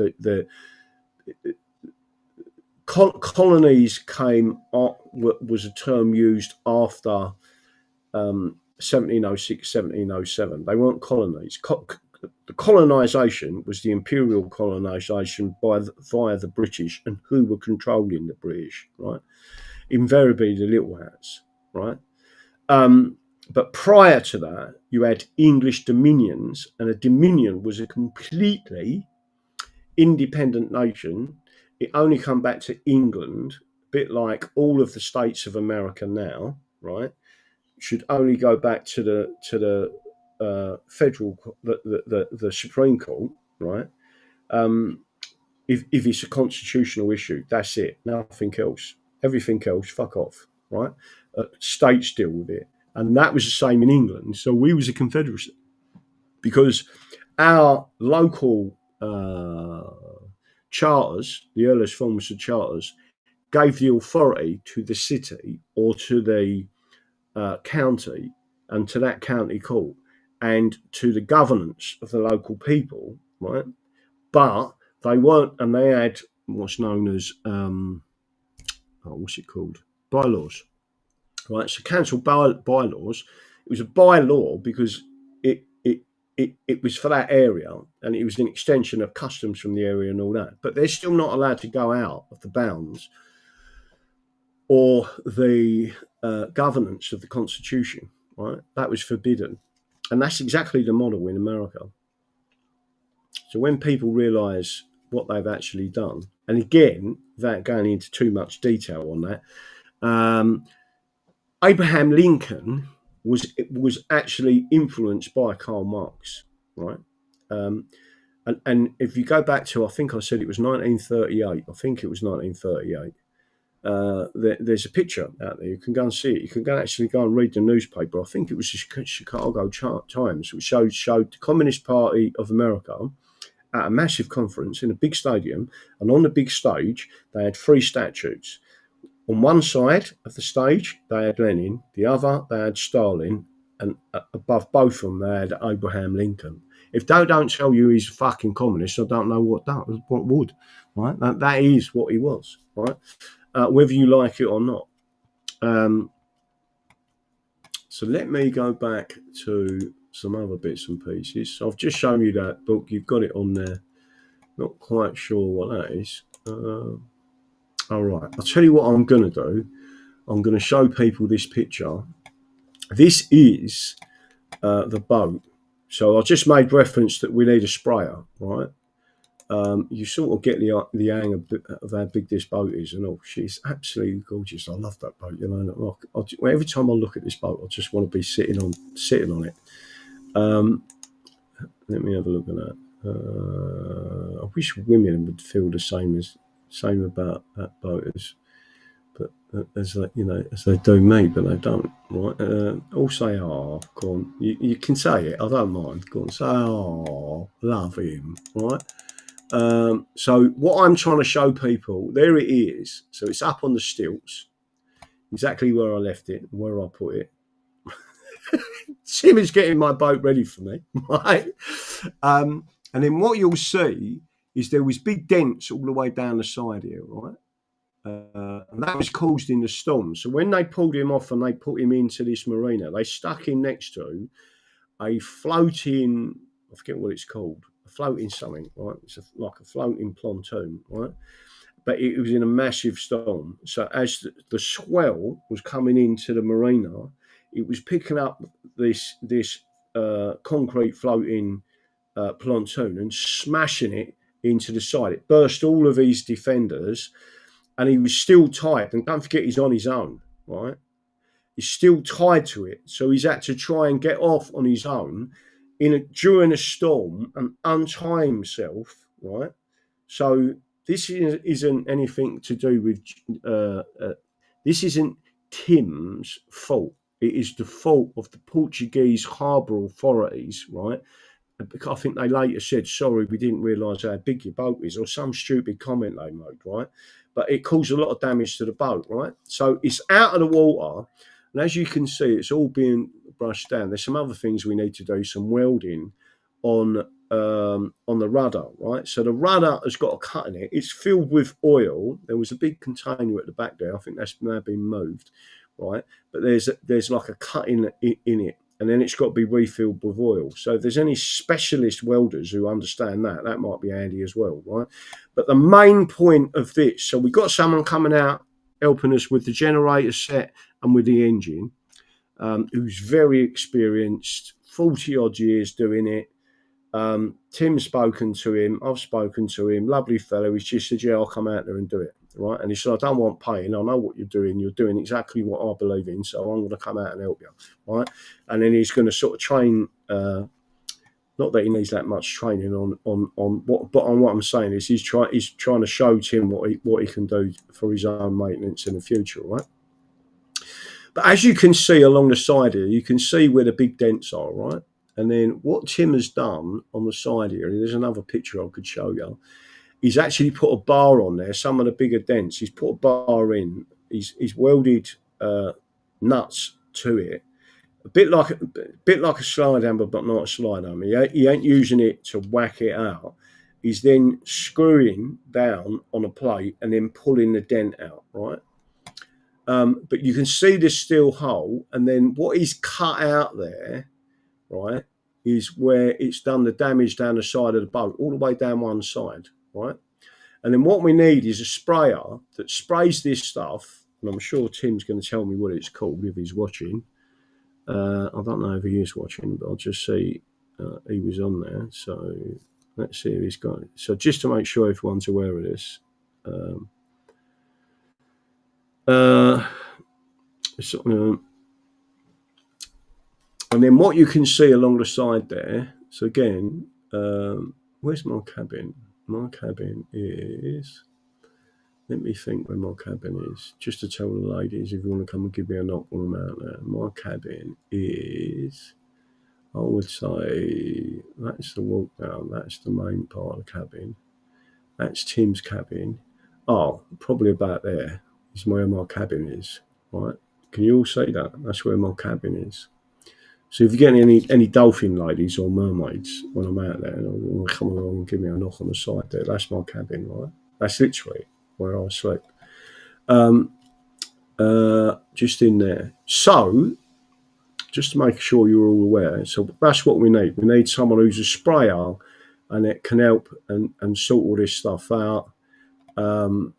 Colonies was a term used after 1706, 1707. They weren't colonies. The colonisation was the imperial colonisation via the British, and who were controlling the British, right? Invariably the little hats, right? But prior to that, you had English dominions, and a dominion was a completely independent nation. It only come back to England, a bit like all of the states of America now, right? Should only go back to the federal, the Supreme Court, right? If it's a constitutional issue, that's it. Nothing else. Everything else, fuck off, right? States deal with it, and that was the same in England. So we was a confederacy because our local charters, the earliest forms of charters, gave the authority to the city or to the county and to that county court and to the governance of the local people, right? But they weren't, and they had what's known as what's it called? Bylaws, right? So council bylaws. It was a bylaw because it was for that area, and it was an extension of customs from the area and all that. But they're still not allowed to go out of the bounds or the governance of the Constitution, right? That was forbidden. And that's exactly the model in America. So when people realise what they've actually done, and again, without going into too much detail on that, Abraham Lincoln was actually influenced by Karl Marx, right? And if you go back to, I think I said it was 1938. I think it was 1938. There's a picture out there. You can go and see it. You can actually go and read the newspaper. I think it was the Chicago Times, which showed the Communist Party of America at a massive conference in a big stadium. And on the big stage, they had three statues. On one side of the stage, they had Lenin. The other, they had Stalin. And above both of them, they had Abraham Lincoln. If they don't tell you he's a fucking communist, I don't know what would. Right? That is what he was. Right? Whether you like it or not. So let me go back to some other bits and pieces. So I've just shown you that book. You've got it on there. Not quite sure what that is. All right. I'll tell you what I'm going to do. I'm going to show people this picture. This is the boat. So I just made reference that we need a sprayer, right? You sort of get the hang of how big this boat is, and she's absolutely gorgeous. I love that boat. You know, every time I look at this boat, I just want to be sitting on it. Let me have a look at that. I wish women would feel the same about that boat as they do me, but they don't. Right? All say, "Oh, go on." You can say it. I don't mind. Go on, say, "Oh, love him." Right. So what I'm trying to show people, there it is. So it's up on the stilts, exactly where I left it, where I put it. Tim is getting my boat ready for me, right? And then what you'll see is there was big dents all the way down the side here, right? And that was caused in the storm. So when they pulled him off and they put him into this marina, they stuck him next to a floating, I forget what it's called, a floating something, right? It's like a floating pontoon, right? But it was in a massive storm. So as the swell was coming into the marina, it was picking up this concrete floating pontoon and smashing it into the side. It burst all of his defenders, and he was still tied. And don't forget, he's on his own, right? He's still tied to it, so he's had to try and get off on his own during a storm and untie himself, right? So this isn't anything to do with. This isn't Tim's fault. It is the fault of the Portuguese harbour authorities, right? Because I think they later said, "Sorry, we didn't realise how big your boat is," or some stupid comment they made, right? But it caused a lot of damage to the boat, right? So it's out of the water. And as you can see, it's all being brushed down. There's some other things we need to do, some welding on the rudder, right? So the rudder has got a cut in it. It's filled with oil. There was a big container at the back there. I think that's now been moved, right? But there's like a cut in it, and then it's got to be refilled with oil. So if there's any specialist welders who understand that, that might be handy as well, right? But the main point of this, so we've got someone coming out helping us with the generator set and with the engine, who's very experienced, 40 odd years doing it. Tim's spoken to him, I've spoken to him, lovely fellow. He's just said, "Yeah, I'll come out there and do it," right? And he said, "I don't want paying, I know what you're doing exactly what I believe in, so I'm going to come out and help you," right? And then he's going to sort of train, not that he needs that much training on what, but on what I'm saying is he's trying to show Tim what he can do for his own maintenance in the future, right? But as you can see along the side here, you can see where the big dents are, right? And then what Tim has done on the side here, there's another picture I could show you. He's actually put a bar on there, some of the bigger dents. He's put a bar in. He's welded nuts to it, a bit like a slide hammer, but not a slide hammer. He ain't using it to whack it out. He's then screwing down on a plate and then pulling the dent out, right? But you can see the steel hole, and then what he's cut out there, right, is where it's done the damage down the side of the boat, all the way down one side, right? And then what we need is a sprayer that sprays this stuff, and I'm sure Tim's going to tell me what it's called if he's watching. I don't know if he is watching, but I'll just see he was on there. So let's see if he's got it. So just to make sure everyone's aware of this. And then what you can see along the side there, so again, where's my cabin? My cabin is, let me think where my cabin is, just to tell the ladies if you want to come and give me a knock when I'm out there. My cabin is, I would say, that's the walk down, that's the main part of the cabin. That's Tim's cabin. Oh, probably about there is where my cabin is, right? Can you all see that? That's where my cabin is. So if you get any dolphin ladies or mermaids when I'm out there, and want to come along and give me a knock on the side there, that's my cabin, right? That's literally where I sleep. Just in there. So, just to make sure you're all aware, so that's what we need. We need someone who's a sprayer and it can help and sort all this stuff out, and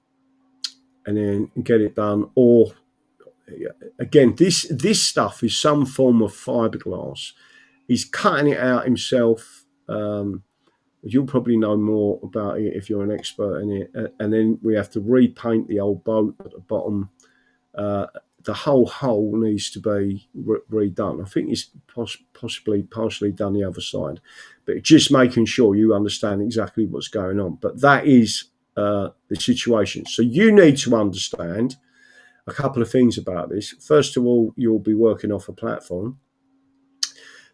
then get it done. Or again, this stuff is some form of fiberglass. He's cutting it out himself. You'll probably know more about it if you're an expert in it. And then we have to repaint the old boat at the bottom. The whole hull needs to be redone. I think it's possibly partially done the other side, but just making sure you understand exactly what's going on. But that is the situation. So you need to understand a couple of things about this. First of all, you'll be working off a platform.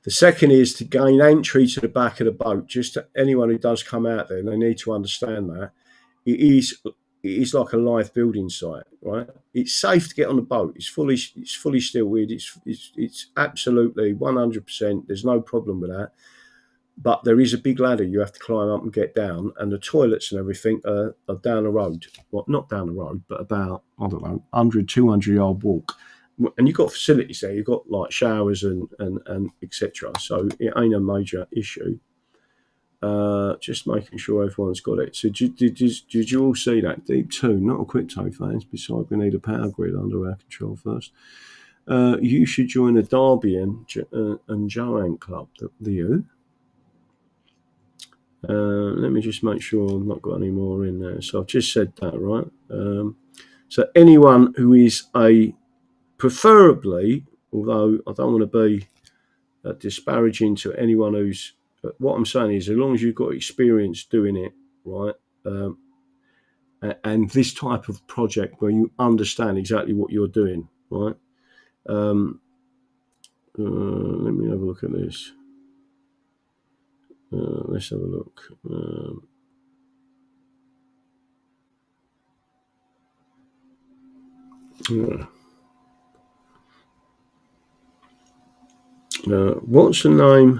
The second is to gain entry to the back of the boat. Just to anyone who does come out there, they need to understand that it is like a live building site, right? It's safe to get on the boat. It's fully stillward. It's absolutely 100%. There's no problem with that. But there is a big ladder you have to climb up and get down, and the toilets and everything are down the road. Well, not down the road, but about, I don't know, 100, 200 yard walk. And you've got facilities there. You've got like showers and etc. So it ain't a major issue. Just making sure everyone's got it. So did you all see that? Deep 2, not a quick toe fans. Besides, we need a power grid under our control first. You should join the Derby and Joanne Club. The you. Let me just make sure I've not got any more in there. So I've just said that, right? So anyone who is preferably, although I don't want to be disparaging to anyone who's, what I'm saying is, as long as you've got experience doing it, right, and this type of project where you understand exactly what you're doing, right? Let me have a look at this. Let's have a look. What's the name?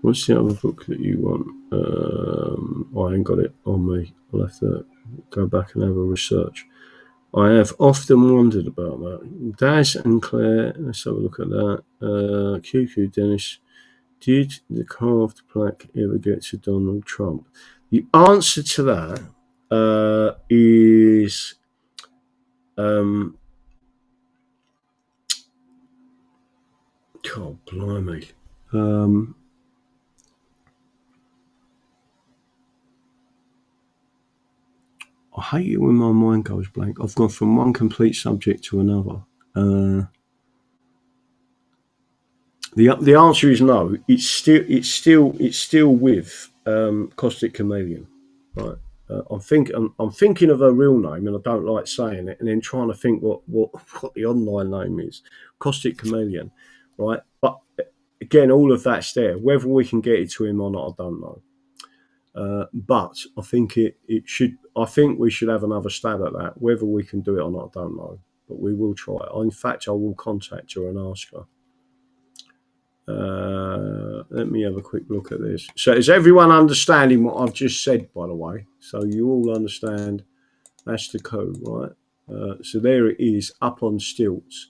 What's the other book that you want? I ain't got it on me. I'll have to go back and have a research. I have often wondered about that. Daz and Claire, let's have a look at that. QQ Dennis, did the carved plaque ever get to Donald Trump? The answer to that is God blimey. I hate it when my mind goes blank. I've gone from one complete subject to another. The answer is no. It's still with Caustic Chameleon, right? I'm thinking of her real name, and I don't like saying it, and then trying to think what the online name is. Caustic Chameleon, right? But again, all of that's there. Whether we can get it to him or not, I don't know. But I think it should. I think we should have another stab at that. Whether we can do it or not, I don't know. But we will try. In fact, I will contact her and ask her. Let me have a quick look at this. So is everyone understanding what I've just said, by the way? So you all understand that's the code, right? So there it is, up on stilts.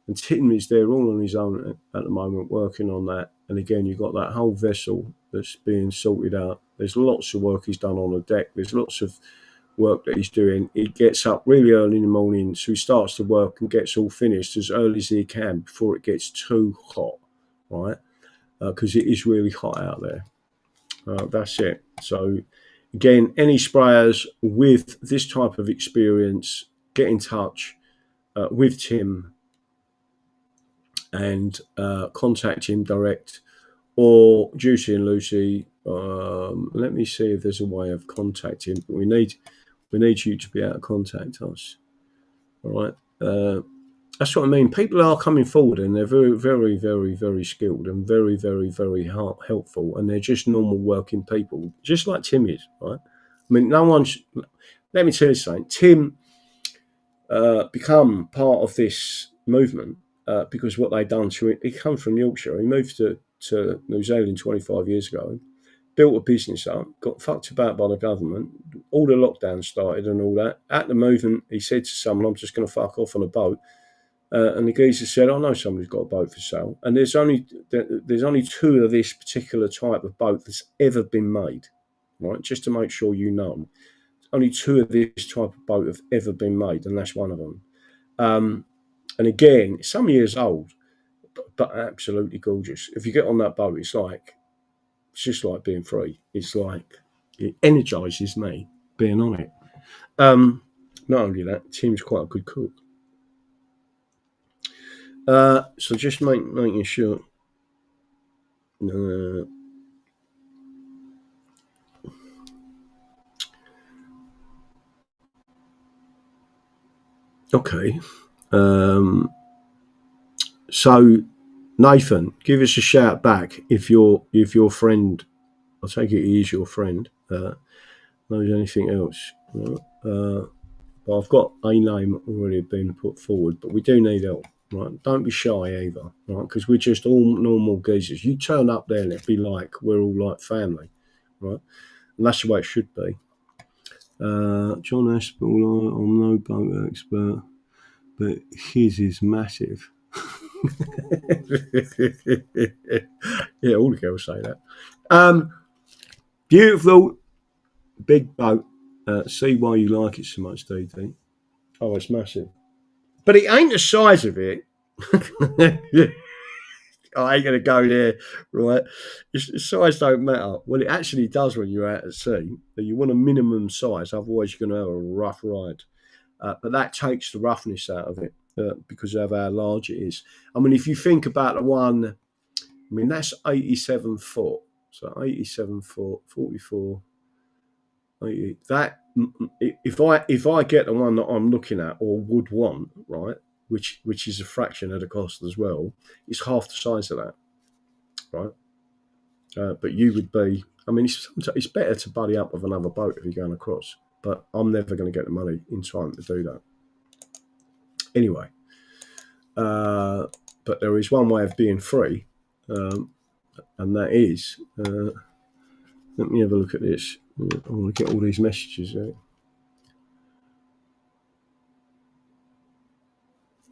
And Tim is there all on his own at the moment, working on that. And again, you've got that whole vessel that's being sorted out. There's lots of work he's done on the deck. There's lots of work that he's doing. He gets up really early in the morning, so he starts to work and gets all finished as early as he can before it gets too hot, right? Because it is really hot out there. That's it. So again, any sprayers with this type of experience, get in touch with Tim and contact him direct, or Juicy and Lucy. Let me see if there's a way of contacting. But we need you to be able to contact us. All right. That's what I mean. People are coming forward, and they're very, very, very, very skilled and very, very, very helpful, and they're just normal working people, just like Tim is, right? I mean, no one's. Let me tell you something. Tim become part of this movement because what they done to it. He comes from Yorkshire. He moved to New Zealand 25 years ago, built a business up, got fucked about by the government. All the lockdowns started and all that. At the movement, he said to someone, "I'm just going to fuck off on a boat." And the geezer said, "I know somebody's got a boat for sale." And there's only two of this particular type of boat that's ever been made, right? Just to make sure you know, only two of this type of boat have ever been made, and that's one of them. And again, it's some years old, but absolutely gorgeous. If you get on that boat, it's just like being free. It's like it energises me being on it. Not only that, Tim's quite a good cook. So just making sure. Okay. So Nathan, give us a shout back if your friend, I take it he is your friend, knows anything else. But I've got a name already been put forward, but we do need help. Right? Don't be shy either, right? Because we're just all normal geezers. You turn up there and it'd be like we're all like family, right? And that's the way it should be. John Ashby, I'm no boat expert, but his is massive. Yeah, all the girls say that. Beautiful, big boat. See why you like it so much, DD. Oh, it's massive. But it ain't the size of it. I ain't going to go there, right? The size don't matter. Well, it actually does when you're out at sea. You want a minimum size, otherwise you're going to have a rough ride. But that takes the roughness out of it because of how large it is. I mean, if you think about the one, I mean, that's 87 foot. So 87 foot, 44, 80. That, if I get the one that I'm looking at or would want, right, which is a fraction of the cost as well, it's half the size of that, right? But you would be, I mean, it's better to buddy up with another boat if you're going across, but I'm never going to get the money in time to do that. Anyway, but there is one way of being free, and that is, let me have a look at this. I want to get all these messages out.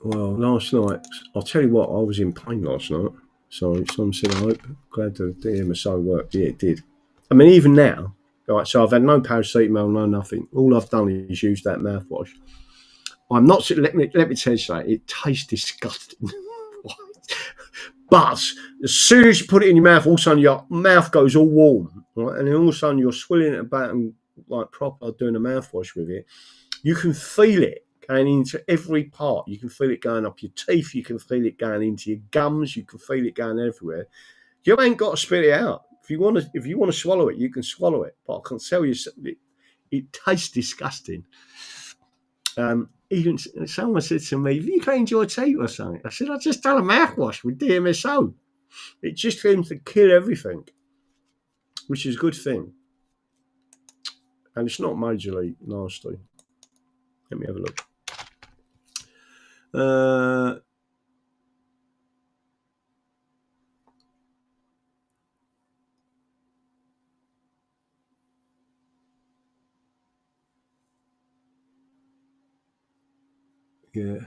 Well, last night, I'll tell you what, I was in pain last night. So some said, I hope, glad the DMSO worked. Yeah, it did. I mean, even now, right, so I've had no paracetamol, no nothing. All I've done is use that mouthwash. I'm not, let me tell you something, it tastes disgusting. But as soon as you put it in your mouth, all of a sudden your mouth goes all warm, right? And then all of a sudden you're swilling it about and like proper doing a mouthwash with it. You can feel it going into every part. You can feel it going up your teeth. You can feel it going into your gums. You can feel it going everywhere. You ain't got to spit it out. If you want to swallow it, you can swallow it. But I can tell you, it tastes disgusting. Even someone said to me, "Have you cleaned your teeth or something?" I said, "I just done a mouthwash with DMSO. It just seems to kill everything, which is a good thing, and it's not majorly nasty." Let me have a look. Yeah.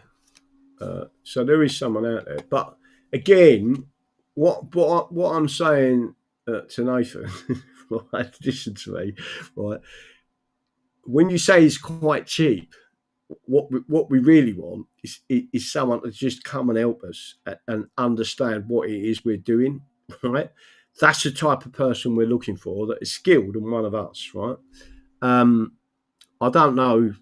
So there is someone out there, but again, what I'm saying to Nathan, right, listen to me, right? When you say it's quite cheap, what we really want is someone to just come and help us and understand what it is we're doing, right? That's the type of person we're looking for that is skilled and one of us, right? I don't know.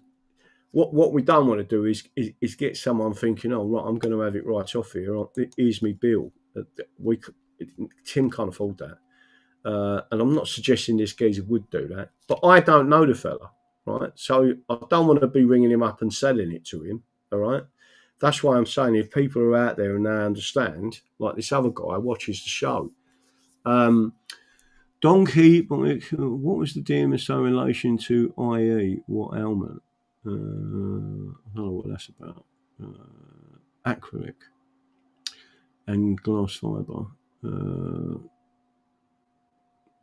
What we don't want to do is get someone thinking, oh, right, I'm going to have it right off here. Here's me bill. Tim can't afford that. And I'm not suggesting this geezer would do that, but I don't know the fella, right? So I don't want to be ringing him up and selling it to him, all right? That's why I'm saying if people are out there and they understand, like this other guy watches the show. Donkey, what was the DMSO in relation to IE? What element? I don't know what that's about. Acrylic and glass fibre.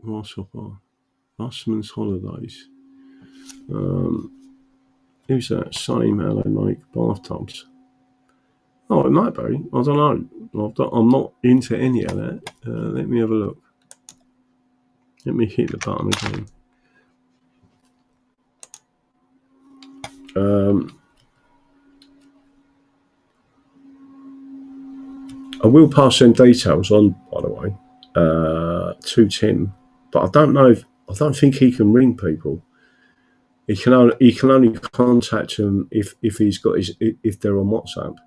Grasshopper. Busman's Holidays. Who's that? Same how they make bathtubs. Oh, it might be. I don't know. I'm not into any of that. Let me have a look. Let me hit the button again. I will pass some details on, by the way, to Tim, but I don't think he can ring people. He can only contact them if they're on WhatsApp.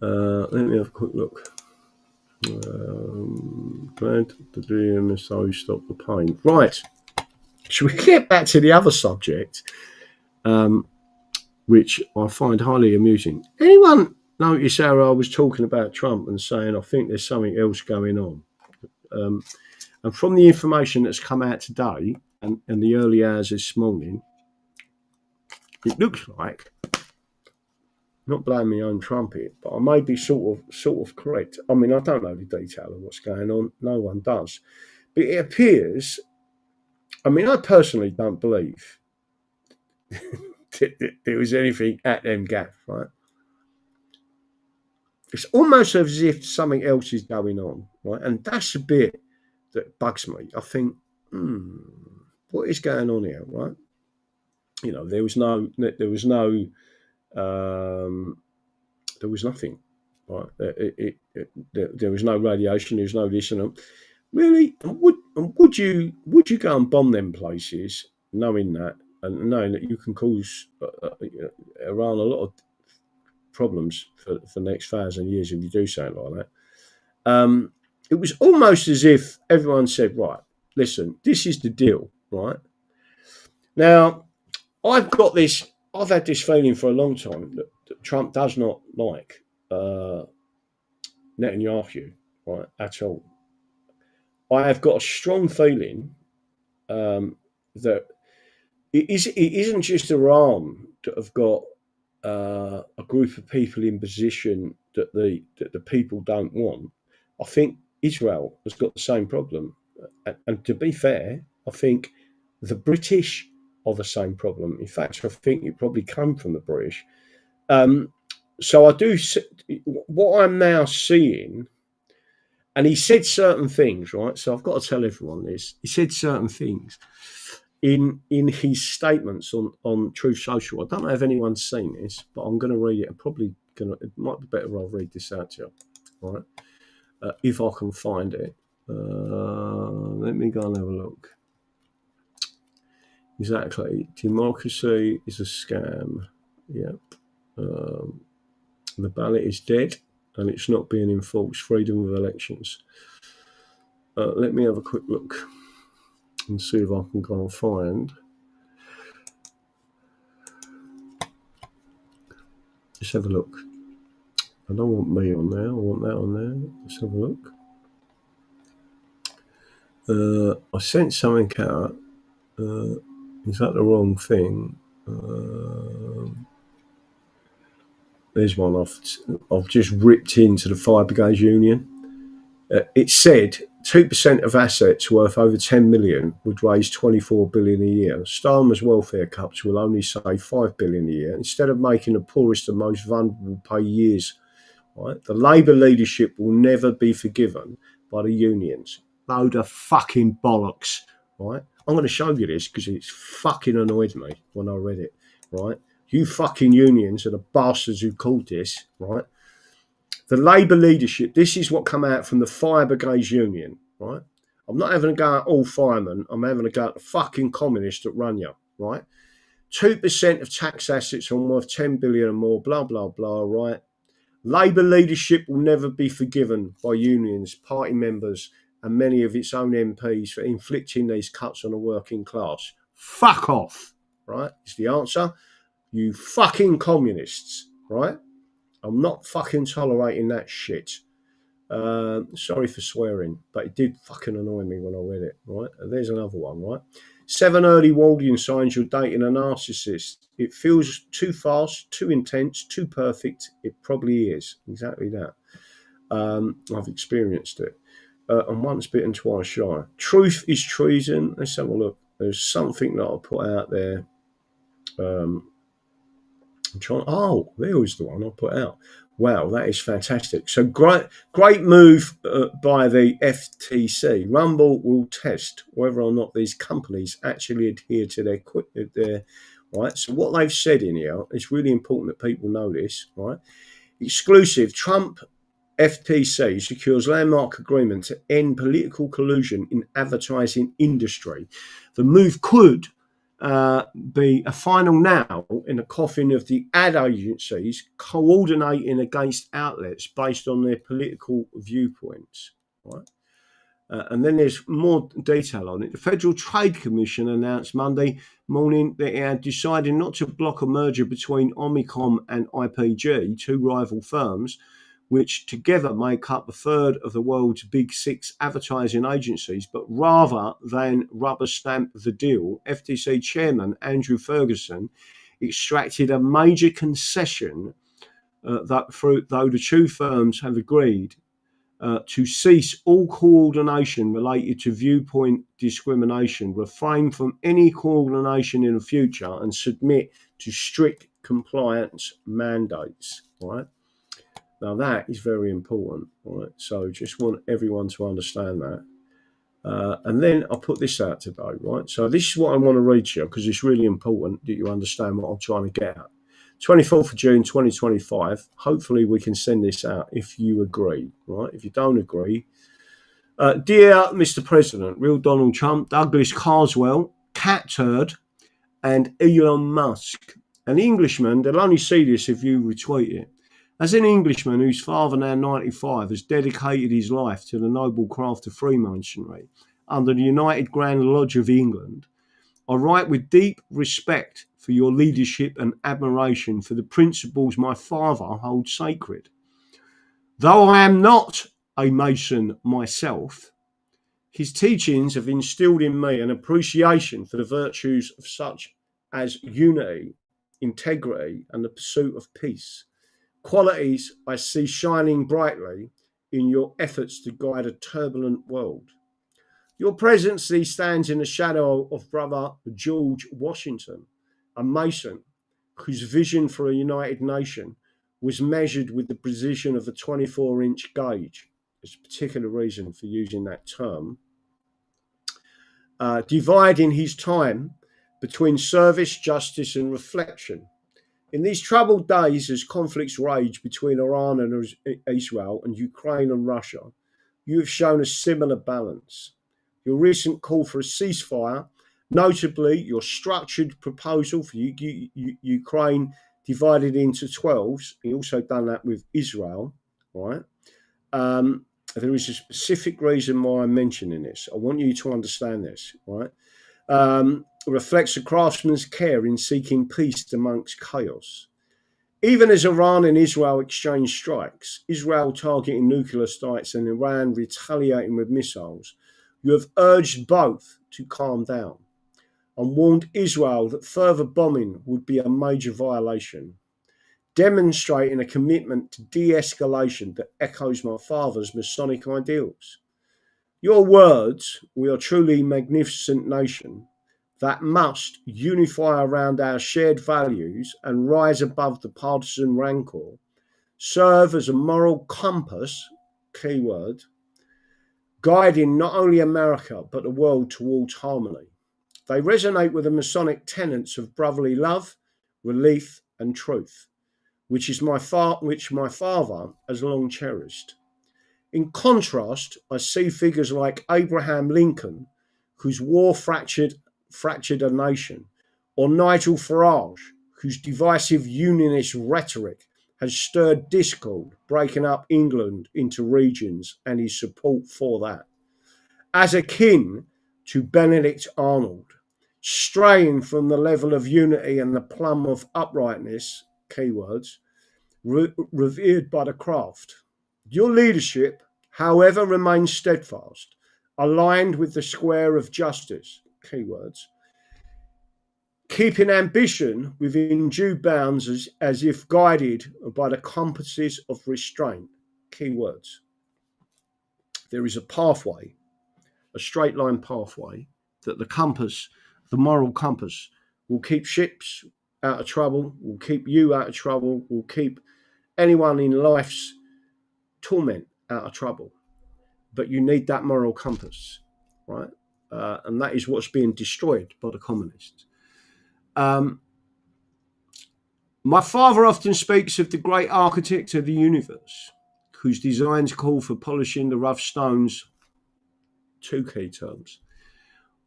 Let me have a quick look. Glad the DMSO stopped the pain. Right. Should we get back to the other subject, which I find highly amusing? Anyone notice how I was talking about Trump and saying I think there's something else going on? And from the information that's come out today and the early hours this morning, it looks like, not blowing my own trumpet, but I may be sort of correct. I mean, I don't know the detail of what's going on. No one does. But it appears, I mean, I personally don't believe that there was anything at them gaff, right? It's almost as if something else is going on, right? And that's a bit that bugs me. I think, what is going on here, right? You know, there was nothing, right? There was no radiation. There was no this and that. Really, would you go and bomb them places, knowing that and knowing that you can cause Iran a lot of problems for the next 1,000 years if you do something like that? It was almost as if everyone said, right, listen, this is the deal, right? Now, I've had this feeling for a long time that Trump does not like Netanyahu, right, at all. I have got a strong feeling that it isn't just Iran that have got a group of people in position that the people don't want. I think Israel has got the same problem. And to be fair, I think the British are the same problem. In fact, I think it probably came from the British. So I do, what I'm now seeing, and he said certain things, right? So I've got to tell everyone this. He said certain things in his statements on Truth Social. I don't know if anyone's seen this, but I'm going to read it. It might be better I'll read this out to you, all right? If I can find it. Let me go and have a look. Exactly. Democracy is a scam. Yep. The ballot is dead and it's not being enforced. Freedom of elections. Let me have a quick look and see if I can go and find. Let's have a look. I don't want me on there. I want that on there. Let's have a look. I sent something out. Is that the wrong thing? There's one I've just ripped into the Fire Brigades Union. It said 2% of assets worth over 10 million would raise 24 billion a year. Starmer's welfare cuts will only save 5 billion a year. Instead of making the poorest and most vulnerable pay years, right? The Labour leadership will never be forgiven by the unions. Load of fucking bollocks, right? I'm going to show you this because it's fucking annoyed me when I read it, right? You fucking unions are the bastards who called this, right? The Labour leadership, this is what come out from the Fire Brigades Union, right? I'm not having a go at all firemen. I'm having a go at the fucking communists that run you, right? 2% of tax assets are worth 10 billion and more, blah, blah, blah, right? Labour leadership will never be forgiven by unions, party members, and many of its own MPs for inflicting these cuts on the working class. Fuck off, right? Is the answer. You fucking communists, right? I'm not fucking tolerating that shit. Sorry for swearing, but it did fucking annoy me when I read it, right? And there's another one, right? 7 early warning signs you're dating a narcissist. It feels too fast, too intense, too perfect. It probably is. Exactly that. I've experienced it. And once bitten, twice shy. Truth is treason. Let's have a look. There's something that I put out there. Oh, there was the one I put out. Wow, that is fantastic. So great move by the FTC. Rumble will test whether or not these companies actually adhere to their right. So what they've said in here, it's really important that people know this, right? Exclusive. Trump FTC secures landmark agreement to end political collusion in advertising industry. The move could be a final nail in the coffin of the ad agencies coordinating against outlets based on their political viewpoints. Right? And then there's more detail on it. The Federal Trade Commission announced Monday morning that it had decided not to block a merger between Omnicom and IPG, two rival firms, which together make up a third of the world's big 6 advertising agencies, but rather than rubber stamp the deal, FTC chairman Andrew Ferguson extracted a major concession though the two firms have agreed to cease all coordination related to viewpoint discrimination, refrain from any coordination in the future, and submit to strict compliance mandates. Right? Now that is very important, right? So just want everyone to understand that. And then I'll put this out today, right? So this is what I want to read to you because it's really important that you understand what I'm trying to get at. 24th of June 2025. Hopefully we can send this out if you agree, right? If you don't agree. Dear Mr. President, real Donald Trump, Douglas Carswell, Cat Turd, and Elon Musk. An Englishman, they'll only see this if you retweet it. As an Englishman whose father, now 95, has dedicated his life to the noble craft of Freemasonry under the United Grand Lodge of England, I write with deep respect for your leadership and admiration for the principles my father holds sacred. Though I am not a Mason myself, his teachings have instilled in me an appreciation for the virtues of such as unity, integrity, and the pursuit of peace. Qualities I see shining brightly in your efforts to guide a turbulent world. Your presidency stands in the shadow of Brother George Washington, a Mason whose vision for a united nation was measured with the precision of a 24-inch gauge. There's a particular reason for using that term. Dividing his time between service, justice, and reflection. In these troubled days, as conflicts rage between Iran and Israel and Ukraine and Russia, you have shown a similar balance. Your recent call for a ceasefire, notably your structured proposal for Ukraine divided into 12s, he also done that with Israel, right? There is a specific reason why I'm mentioning this. I want you to understand this, right? Reflects a craftsman's care in seeking peace amongst chaos. Even as Iran and Israel exchange strikes, Israel targeting nuclear sites and Iran retaliating with missiles, you have urged both to calm down and warned Israel that further bombing would be a major violation, demonstrating a commitment to de-escalation that echoes my father's Masonic ideals. Your words, we are truly a magnificent nation, that must unify around our shared values and rise above the partisan rancor, serve as a moral compass, keyword, guiding not only America but the world towards harmony. They resonate with the Masonic tenets of brotherly love, relief, and truth, which my father has long cherished. In contrast, I see figures like Abraham Lincoln, whose war fractured a nation, or Nigel Farage, whose divisive unionist rhetoric has stirred discord, breaking up England into regions, and his support for that. As akin to Benedict Arnold, straying from the level of unity and the plumb of uprightness, keywords, revered by the craft. Your leadership, however, remains steadfast, aligned with the square of justice, keywords, keeping ambition within due bounds as if guided by the compasses of restraint, keywords. There is a pathway, a straight line pathway, that the compass, the moral compass, will keep ships out of trouble, will keep you out of trouble, will keep anyone in life's torment out of trouble. But you need that moral compass, right? And that is what's being destroyed by the communists. My father often speaks of the great architect of the universe, whose designs call for polishing the rough stones, two key terms,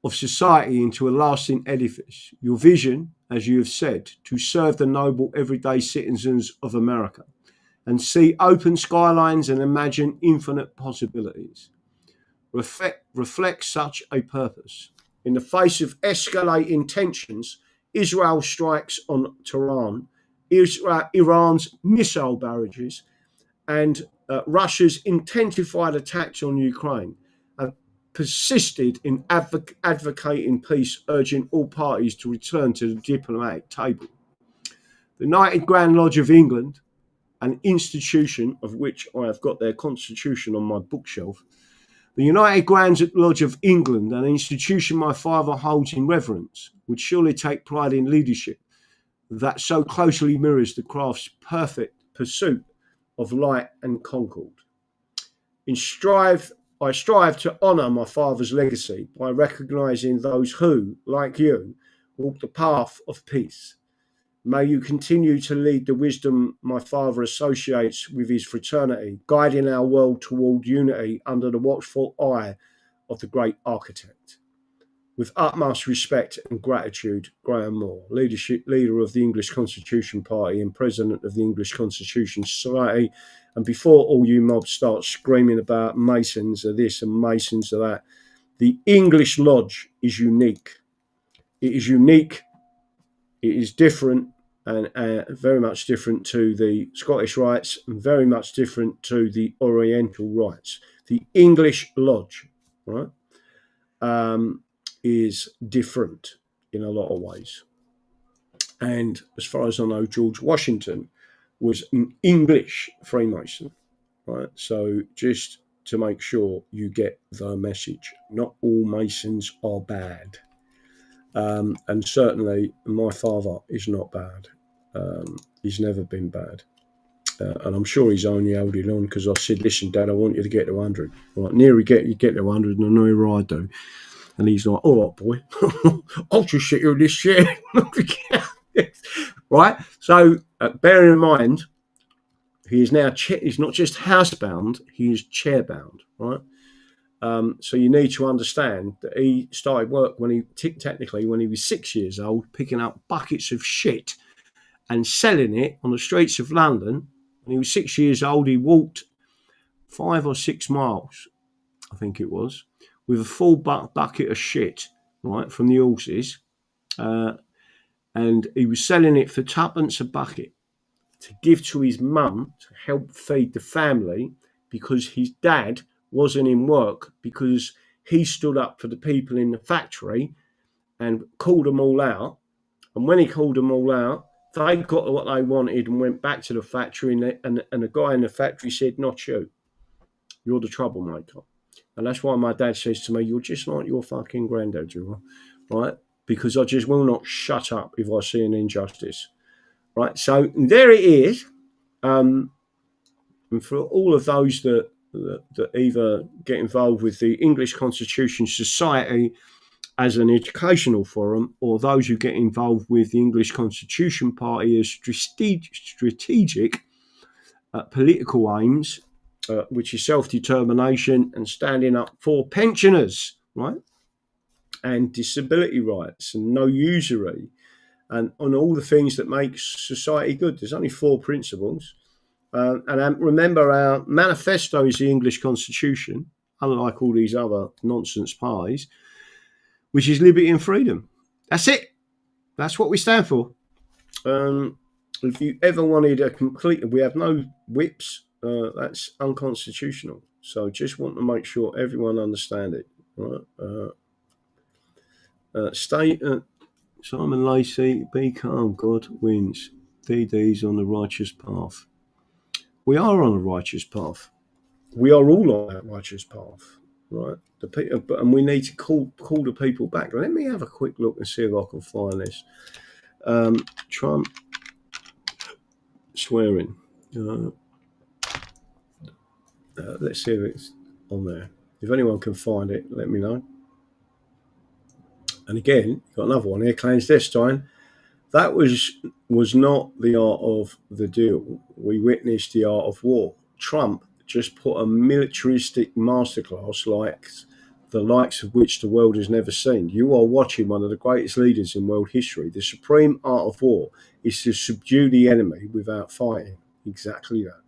of society into a lasting edifice. Your vision, as you have said, to serve the noble everyday citizens of America and see open skylines and imagine infinite possibilities, reflects such a purpose. In the face of escalating tensions, Israel strikes on Tehran, Iran's missile barrages, and Russia's intensified attacks on Ukraine have persisted in advocating peace, urging all parties to return to the diplomatic table. The United Grand Lodge of England, an institution of which I have got their constitution on my bookshelf, the United Grand Lodge of England, an institution my father holds in reverence, would surely take pride in leadership that so closely mirrors the craft's perfect pursuit of light and concord. I strive to honour my father's legacy by recognising those who, like you, walk the path of peace. May you continue to lead the wisdom my father associates with his fraternity, guiding our world toward unity under the watchful eye of the great architect. With utmost respect and gratitude, Graham Moore, leader of the English Constitution Party and president of the English Constitution Society. And before all you mobs start screaming about Masons are this and Masons are that, the English Lodge is unique. It is unique. It is different, and very much different to the Scottish rites, and very much different to the Oriental rites. The English Lodge, right, is different in a lot of ways. And as far as I know, George Washington was an English Freemason, right? So just to make sure you get the message, not all Masons are bad. And certainly my father is not bad. He's never been bad. And I'm sure he's only held it on because I said, listen, Dad, I want you to get to 100. Right, nearer you get to 100 and the nearer I do. And he's like, all right, boy, I'll just sit here in this chair. Right? So bearing in mind, he is now, he's not just housebound, he is chairbound, right? So you need to understand that he started work when he was 6 years old, picking up buckets of shit and selling it on the streets of London. When he was 6 years old, he walked 5 or 6 miles, I think it was, with a full bucket of shit, right, from the horses. And he was selling it for 2p a bucket to give to his mum to help feed the family because his dad wasn't in work because he stood up for the people in the factory and called them all out. And when he called them all out, they got what they wanted and went back to the factory. And the guy in the factory said, not you. You're the troublemaker. And that's why my dad says to me, you're just like your fucking granddad, you are, right? Because I just will not shut up if I see an injustice, right? So there it is. And for all of those that either get involved with the English Constitution Society as an educational forum, or those who get involved with the English Constitution Party as strategic political aims, which is self-determination and standing up for pensioners, right? And disability rights and no usury and on all the things that make society good. There's only 4 principles. And remember, our manifesto is the English Constitution, unlike all these other nonsense pies, which is liberty and freedom. That's it. That's what we stand for. If you ever wanted a complete, we have no whips. That's unconstitutional. So just want to make sure everyone understand it. Right? Simon Lacey, be calm. God wins. DD's on the righteous path. We are on a righteous path. We are all on that righteous path, right? And we need to call the people back. Let me have a quick look and see if I can find this. Trump swearing. Let's see if it's on there. If anyone can find it, let me know. And again, got another one here, clandestine. That was not the art of the deal. We witnessed the art of war. Trump just put a militaristic masterclass like the likes of which the world has never seen. You are watching one of the greatest leaders in world history. The supreme art of war is to subdue the enemy without fighting. Exactly that.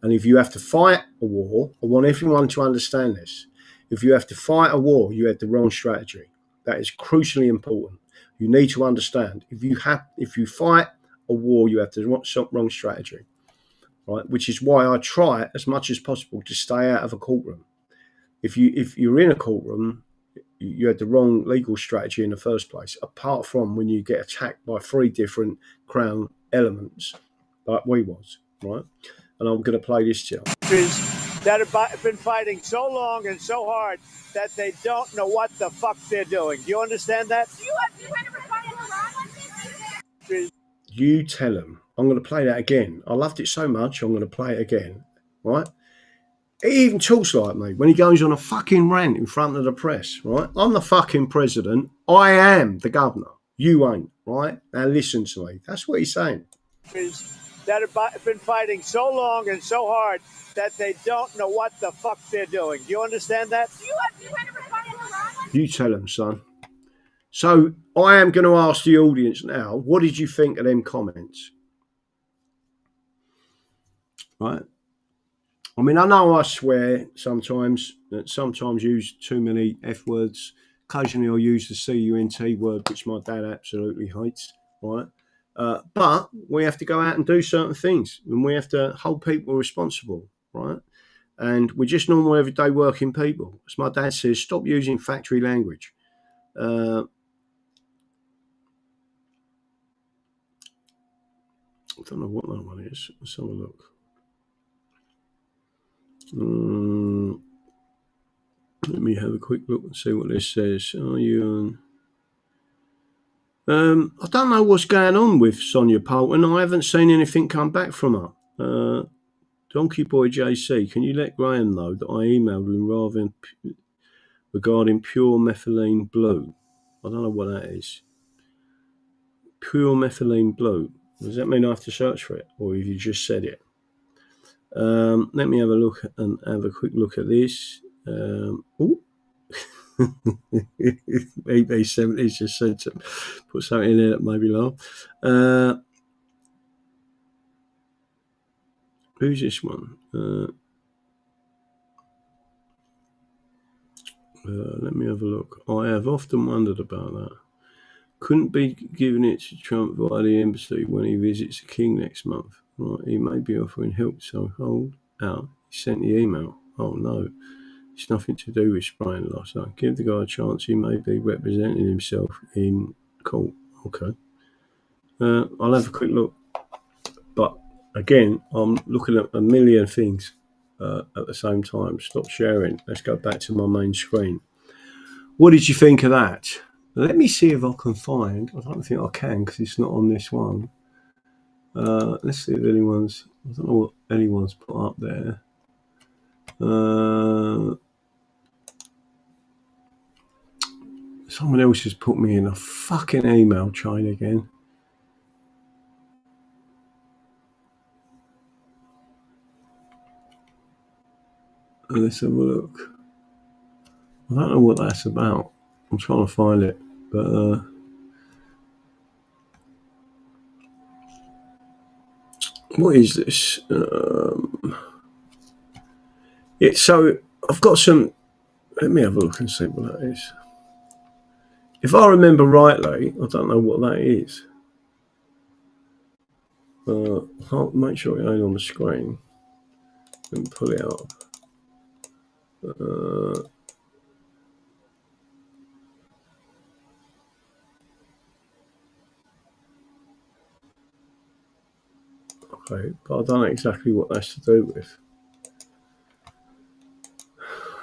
And if you have to fight a war, I want everyone to understand this. If you have to fight a war, you had the wrong strategy. That is crucially important. You need to understand if you fight a war, you have the wrong strategy, right? Which is why I try as much as possible to stay out of a courtroom. If you're in a courtroom, you had the wrong legal strategy in the first place. Apart from when you get attacked by 3 different Crown elements, like we was, right? And I'm going to play this to you. That have been fighting so long and so hard that they don't know what the fuck they're doing. Do you understand that? You tell them. I'm going to play that again. I loved it so much, I'm going to play it again, right? He even talks like me when he goes on a fucking rant in front of the press, right? I'm the fucking president. I am the governor. You ain't, right? Now listen to me. That's what he's saying. That have been fighting so long and so hard that they don't know what the fuck they're doing. Do you understand that? You tell them, son. So I am going to ask the audience now, what did you think of them comments? Right? I mean, I know I swear sometimes use too many F words. Occasionally I'll use the CUNT word, which my dad absolutely hates, right? But we have to go out and do certain things, and we have to hold people responsible, right? And we're just normal everyday working people. As my dad says, stop using factory language. I don't know what that one is. Let's have a look. Let me have a quick look and see what this says. Are you on? I don't know what's going on with Sonia Poulton. I haven't seen anything come back from her. Donkey Boy JC, can you let Graham know that I emailed him regarding pure methylene blue? I don't know what that is. Pure methylene blue. Does that mean I have to search for it, or have you just said it? Let me have a look and have a quick look at this. EB70's just said to put something in there that made me laugh. Who's this one? Let me have a look. I have often wondered about that. Couldn't be giving it to Trump via the embassy when he visits the King next month. Right, he may be offering help, so hold out. He sent the email. Oh no, it's nothing to do with spraying last night. Give the guy a chance. He may be representing himself in court. Okay. I'll have a quick look. But again, I'm looking at a million things at the same time. Stop sharing. Let's go back to my main screen. What did you think of that? Let me see if I can find. I don't think I can because it's not on this one. Let's see if I don't know what anyone's put up there. Someone else has put me in a fucking email chain again. Let's have a look. I don't know what that's about. I'm trying to find it, but what is this? Yeah, so I've got some. Let me have a look and see what that is. If I remember rightly, I don't know what that is. I'll make sure it ain't on the screen and pull it up. Okay, but I don't know exactly what that's to do with.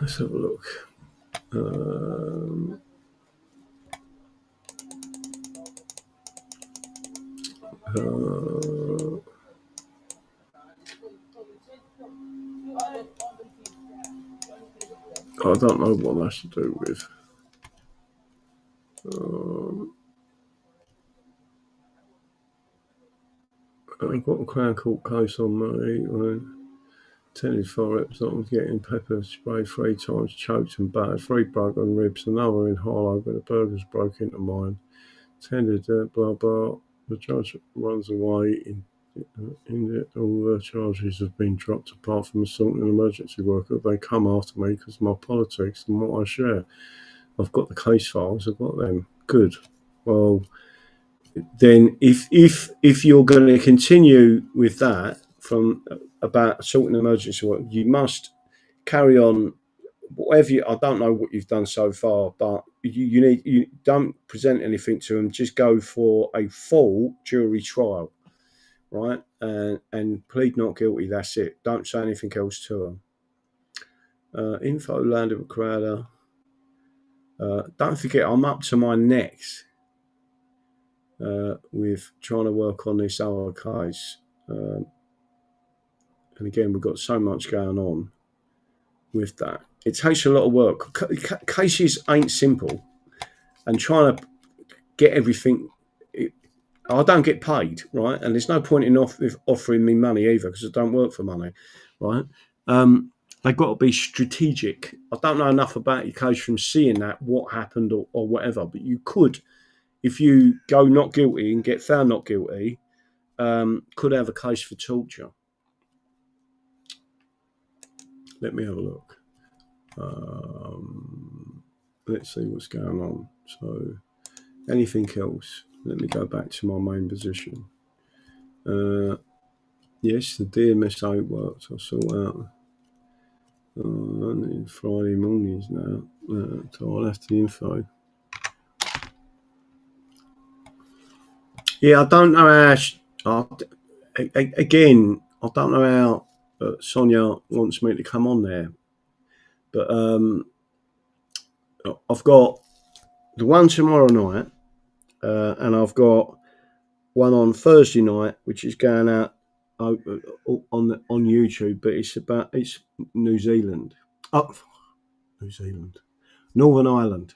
Let's have a look. I don't know what that's to do with. I've got a Crown Court case on me. Attended for it, getting pepper spray 3 times, choked and battered, 3 broken ribs, another in Harlow where the burglars broke into mine. Attended blah blah. The judge runs away. In it, all the charges have been dropped apart from assaulting an emergency worker. They come after me because of my politics and what I share. I've got the case files. I've got them. Good. Well, then if you're going to continue with that from about assaulting an emergency worker, you must carry on. Whatever I don't know what you've done so far, but you don't present anything to them. Just go for a full jury trial, right? And plead not guilty. That's it. Don't say anything else to them. Info landed with Crowder. Don't forget, I'm up to my necks with trying to work on this other case. And again, we've got so much going on with that. It takes a lot of work. Cases ain't simple, and trying to get everything. I don't get paid, right? And there's no point in offering me money either because I don't work for money, right? They've got to be strategic. I don't know enough about your case from seeing that, what happened or whatever, but you could, if you go not guilty and get found not guilty, could have a case for torture. Let me have a look. Let's see what's going on. So, anything else? Let me go back to my main position. Yes, the DMSO works. I'll sort out. Friday mornings now. So I'll have the info. Yeah, I don't know how. Again, I don't know how Sonia wants me to come on there, but I've got the one tomorrow night, and I've got one on Thursday night, which is going out on YouTube, but it's New Zealand. Oh, New Zealand, Northern Ireland.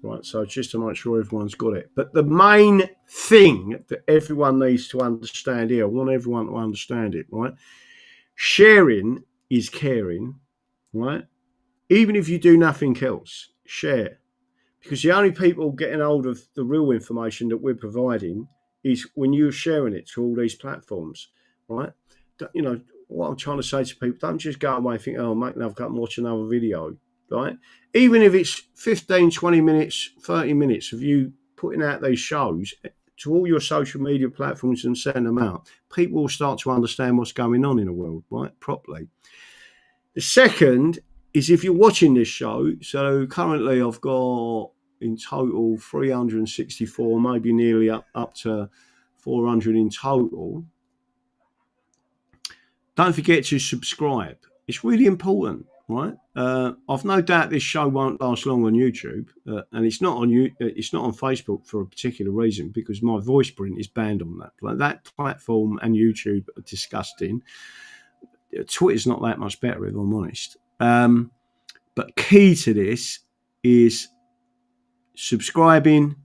Right, so just to make sure everyone's got it. But the main thing that everyone needs to understand here, I want everyone to understand it, right? Sharing is caring, right? Even if you do nothing else, share. Because the only people getting hold of the real information that we're providing is when you're sharing it to all these platforms, right? You know, what I'm trying to say to people, don't just go away and think, oh, mate, I've got to watch another video, right? Even if it's 15, 20 minutes, 30 minutes of you putting out these shows to all your social media platforms and send them out, people will start to understand what's going on in the world, right, properly. The second is if you're watching this show, so currently I've got in total 364, maybe nearly up to 400 in total. Don't forget to subscribe. It's really important, right? I've no doubt this show won't last long on YouTube, and it's not on Facebook for a particular reason because my voice print is banned on that. Like that platform and YouTube are disgusting. Twitter's not that much better, if I'm honest. But key to this is subscribing,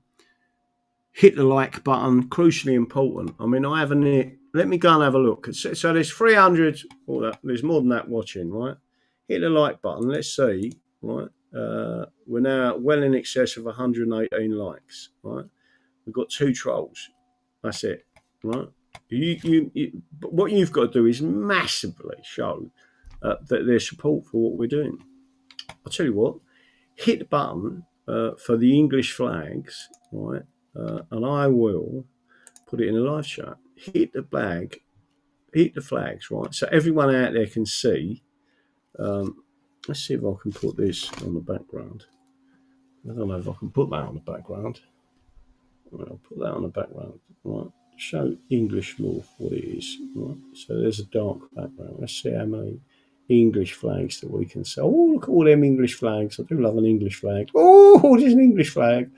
hit the like button, crucially important. I mean, I haven't hit. Let me go and have a look. So there's 300, there's more than that watching, right? Hit the like button. Let's see, right? We're now well in excess of 118 likes, right? We've got 2 trolls. That's it, right? What you've got to do is massively show that there's support for what we're doing. I'll tell you what, hit the button for the English flags, right? And I will put it in a live chat. Hit the flags, right? So everyone out there can see. Let's see if I can put this on the background. I don't know if I can put that on the background. I'll put that on the background, right? Show English North what it is, right? So there's a dark background. Let's see how many English flags that we can see. Oh, look at all them English flags. I do love an English flag. Oh, there's an English flag.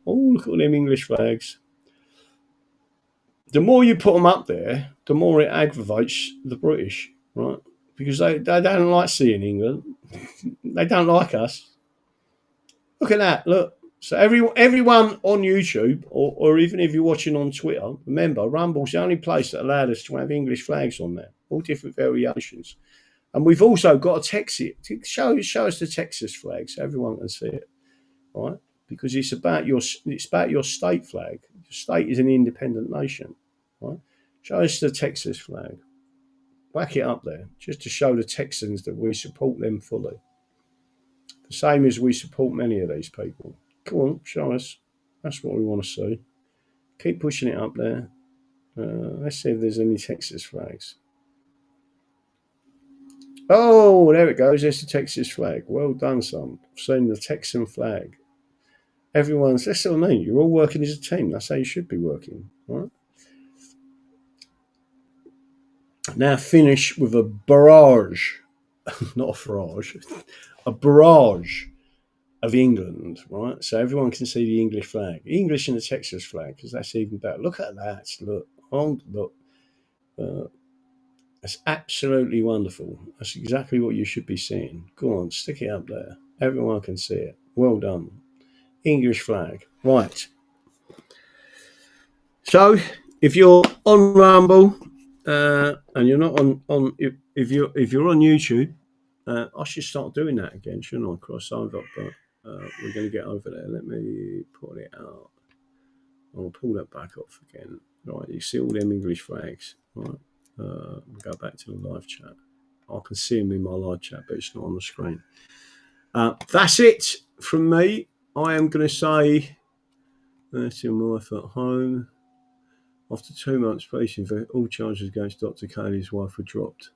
Oh, look at all them English flags. The more you put them up there, the more it aggravates the British, right? Because they don't like seeing England. They don't like us. Look at that. Look. So everyone on YouTube, or even if you're watching on Twitter, remember, Rumble's the only place that allowed us to have English flags on there, all different variations. And we've also got to text it. Show us the Texas flag so everyone can see it, right? Because it's about your state flag. Your state is an independent nation, right? Show us the Texas flag. Whack it up there, just to show the Texans that we support them fully. The same as we support many of these people. Come on, show us. That's what we want to see. Keep pushing it up there. Let's see if there's any Texas flags. Oh, there it goes. There's the Texas flag. Well done, son. I've seen the Texan flag. That's what I mean. You're all working as a team. That's how you should be working, right? Now finish with a barrage, not a farage, a barrage of England, right? So everyone can see the English flag, English and the Texas flag, because that's even better. Look at that. Look. That's absolutely wonderful. That's exactly what you should be seeing. Go on, stick it up there. Everyone can see it. Well done. English flag. Right. So if you're on Rumble and you're not on if you're on YouTube, I should start doing that again, shouldn't I? Crossover, but we're going to get over there. Let me pull it out. I'll pull that back off again. Right, you see all them English flags. Right, we'll go back to the live chat. I can see them in my live chat, but it's not on the screen. That's it from me. I am going to say, that's your wife at home. After 2 months, placing for all charges against Dr. Cayley's wife were dropped.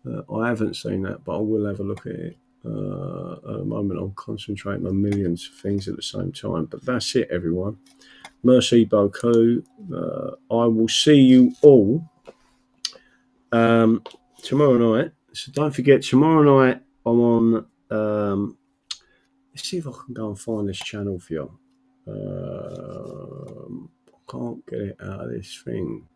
I haven't seen that, but I will have a look at it. At the moment, I'm concentrating on millions of things at the same time. But that's it, everyone. Merci beaucoup. I will see you all tomorrow night. So don't forget, tomorrow night I'm on. Let's see if I can go and find this channel for you. I can't get it out of this thing.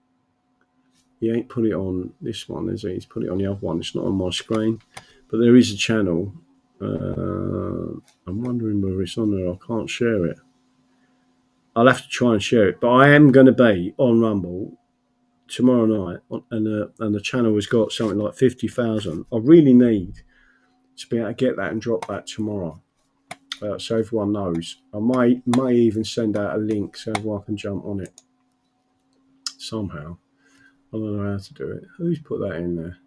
He ain't put it on this one, is he? He's put it on the other one. It's not on my screen, but there is a channel. I'm wondering whether it's on there. I can't share it. I'll have to try and share it, but I am going to be on Rumble tomorrow night, and the channel has got something like 50,000. I really need to be able to get that and drop that tomorrow, so everyone knows. I may even send out a link so everyone can jump on it somehow. I don't know how to do it. Who's put that in there?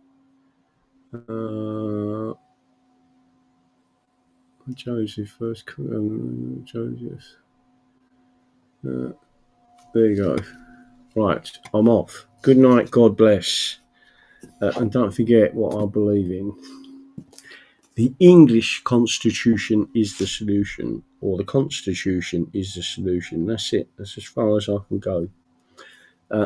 Joseph first. Joseph. There you go. Right, I'm off. Good night. God bless. And don't forget what I believe in. The English Constitution is the solution, or the Constitution is the solution. That's it. That's as far as I can go.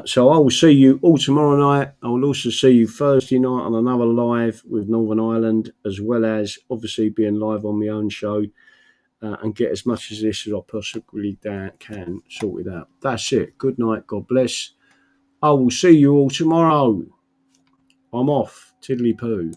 So I will see you all tomorrow night. I will also see you Thursday night on another live with Northern Ireland, as well as obviously being live on my own show, and get as much of this as I possibly can sorted out. That's it. Good night. God bless. I will see you all tomorrow. I'm off. Tiddly poo.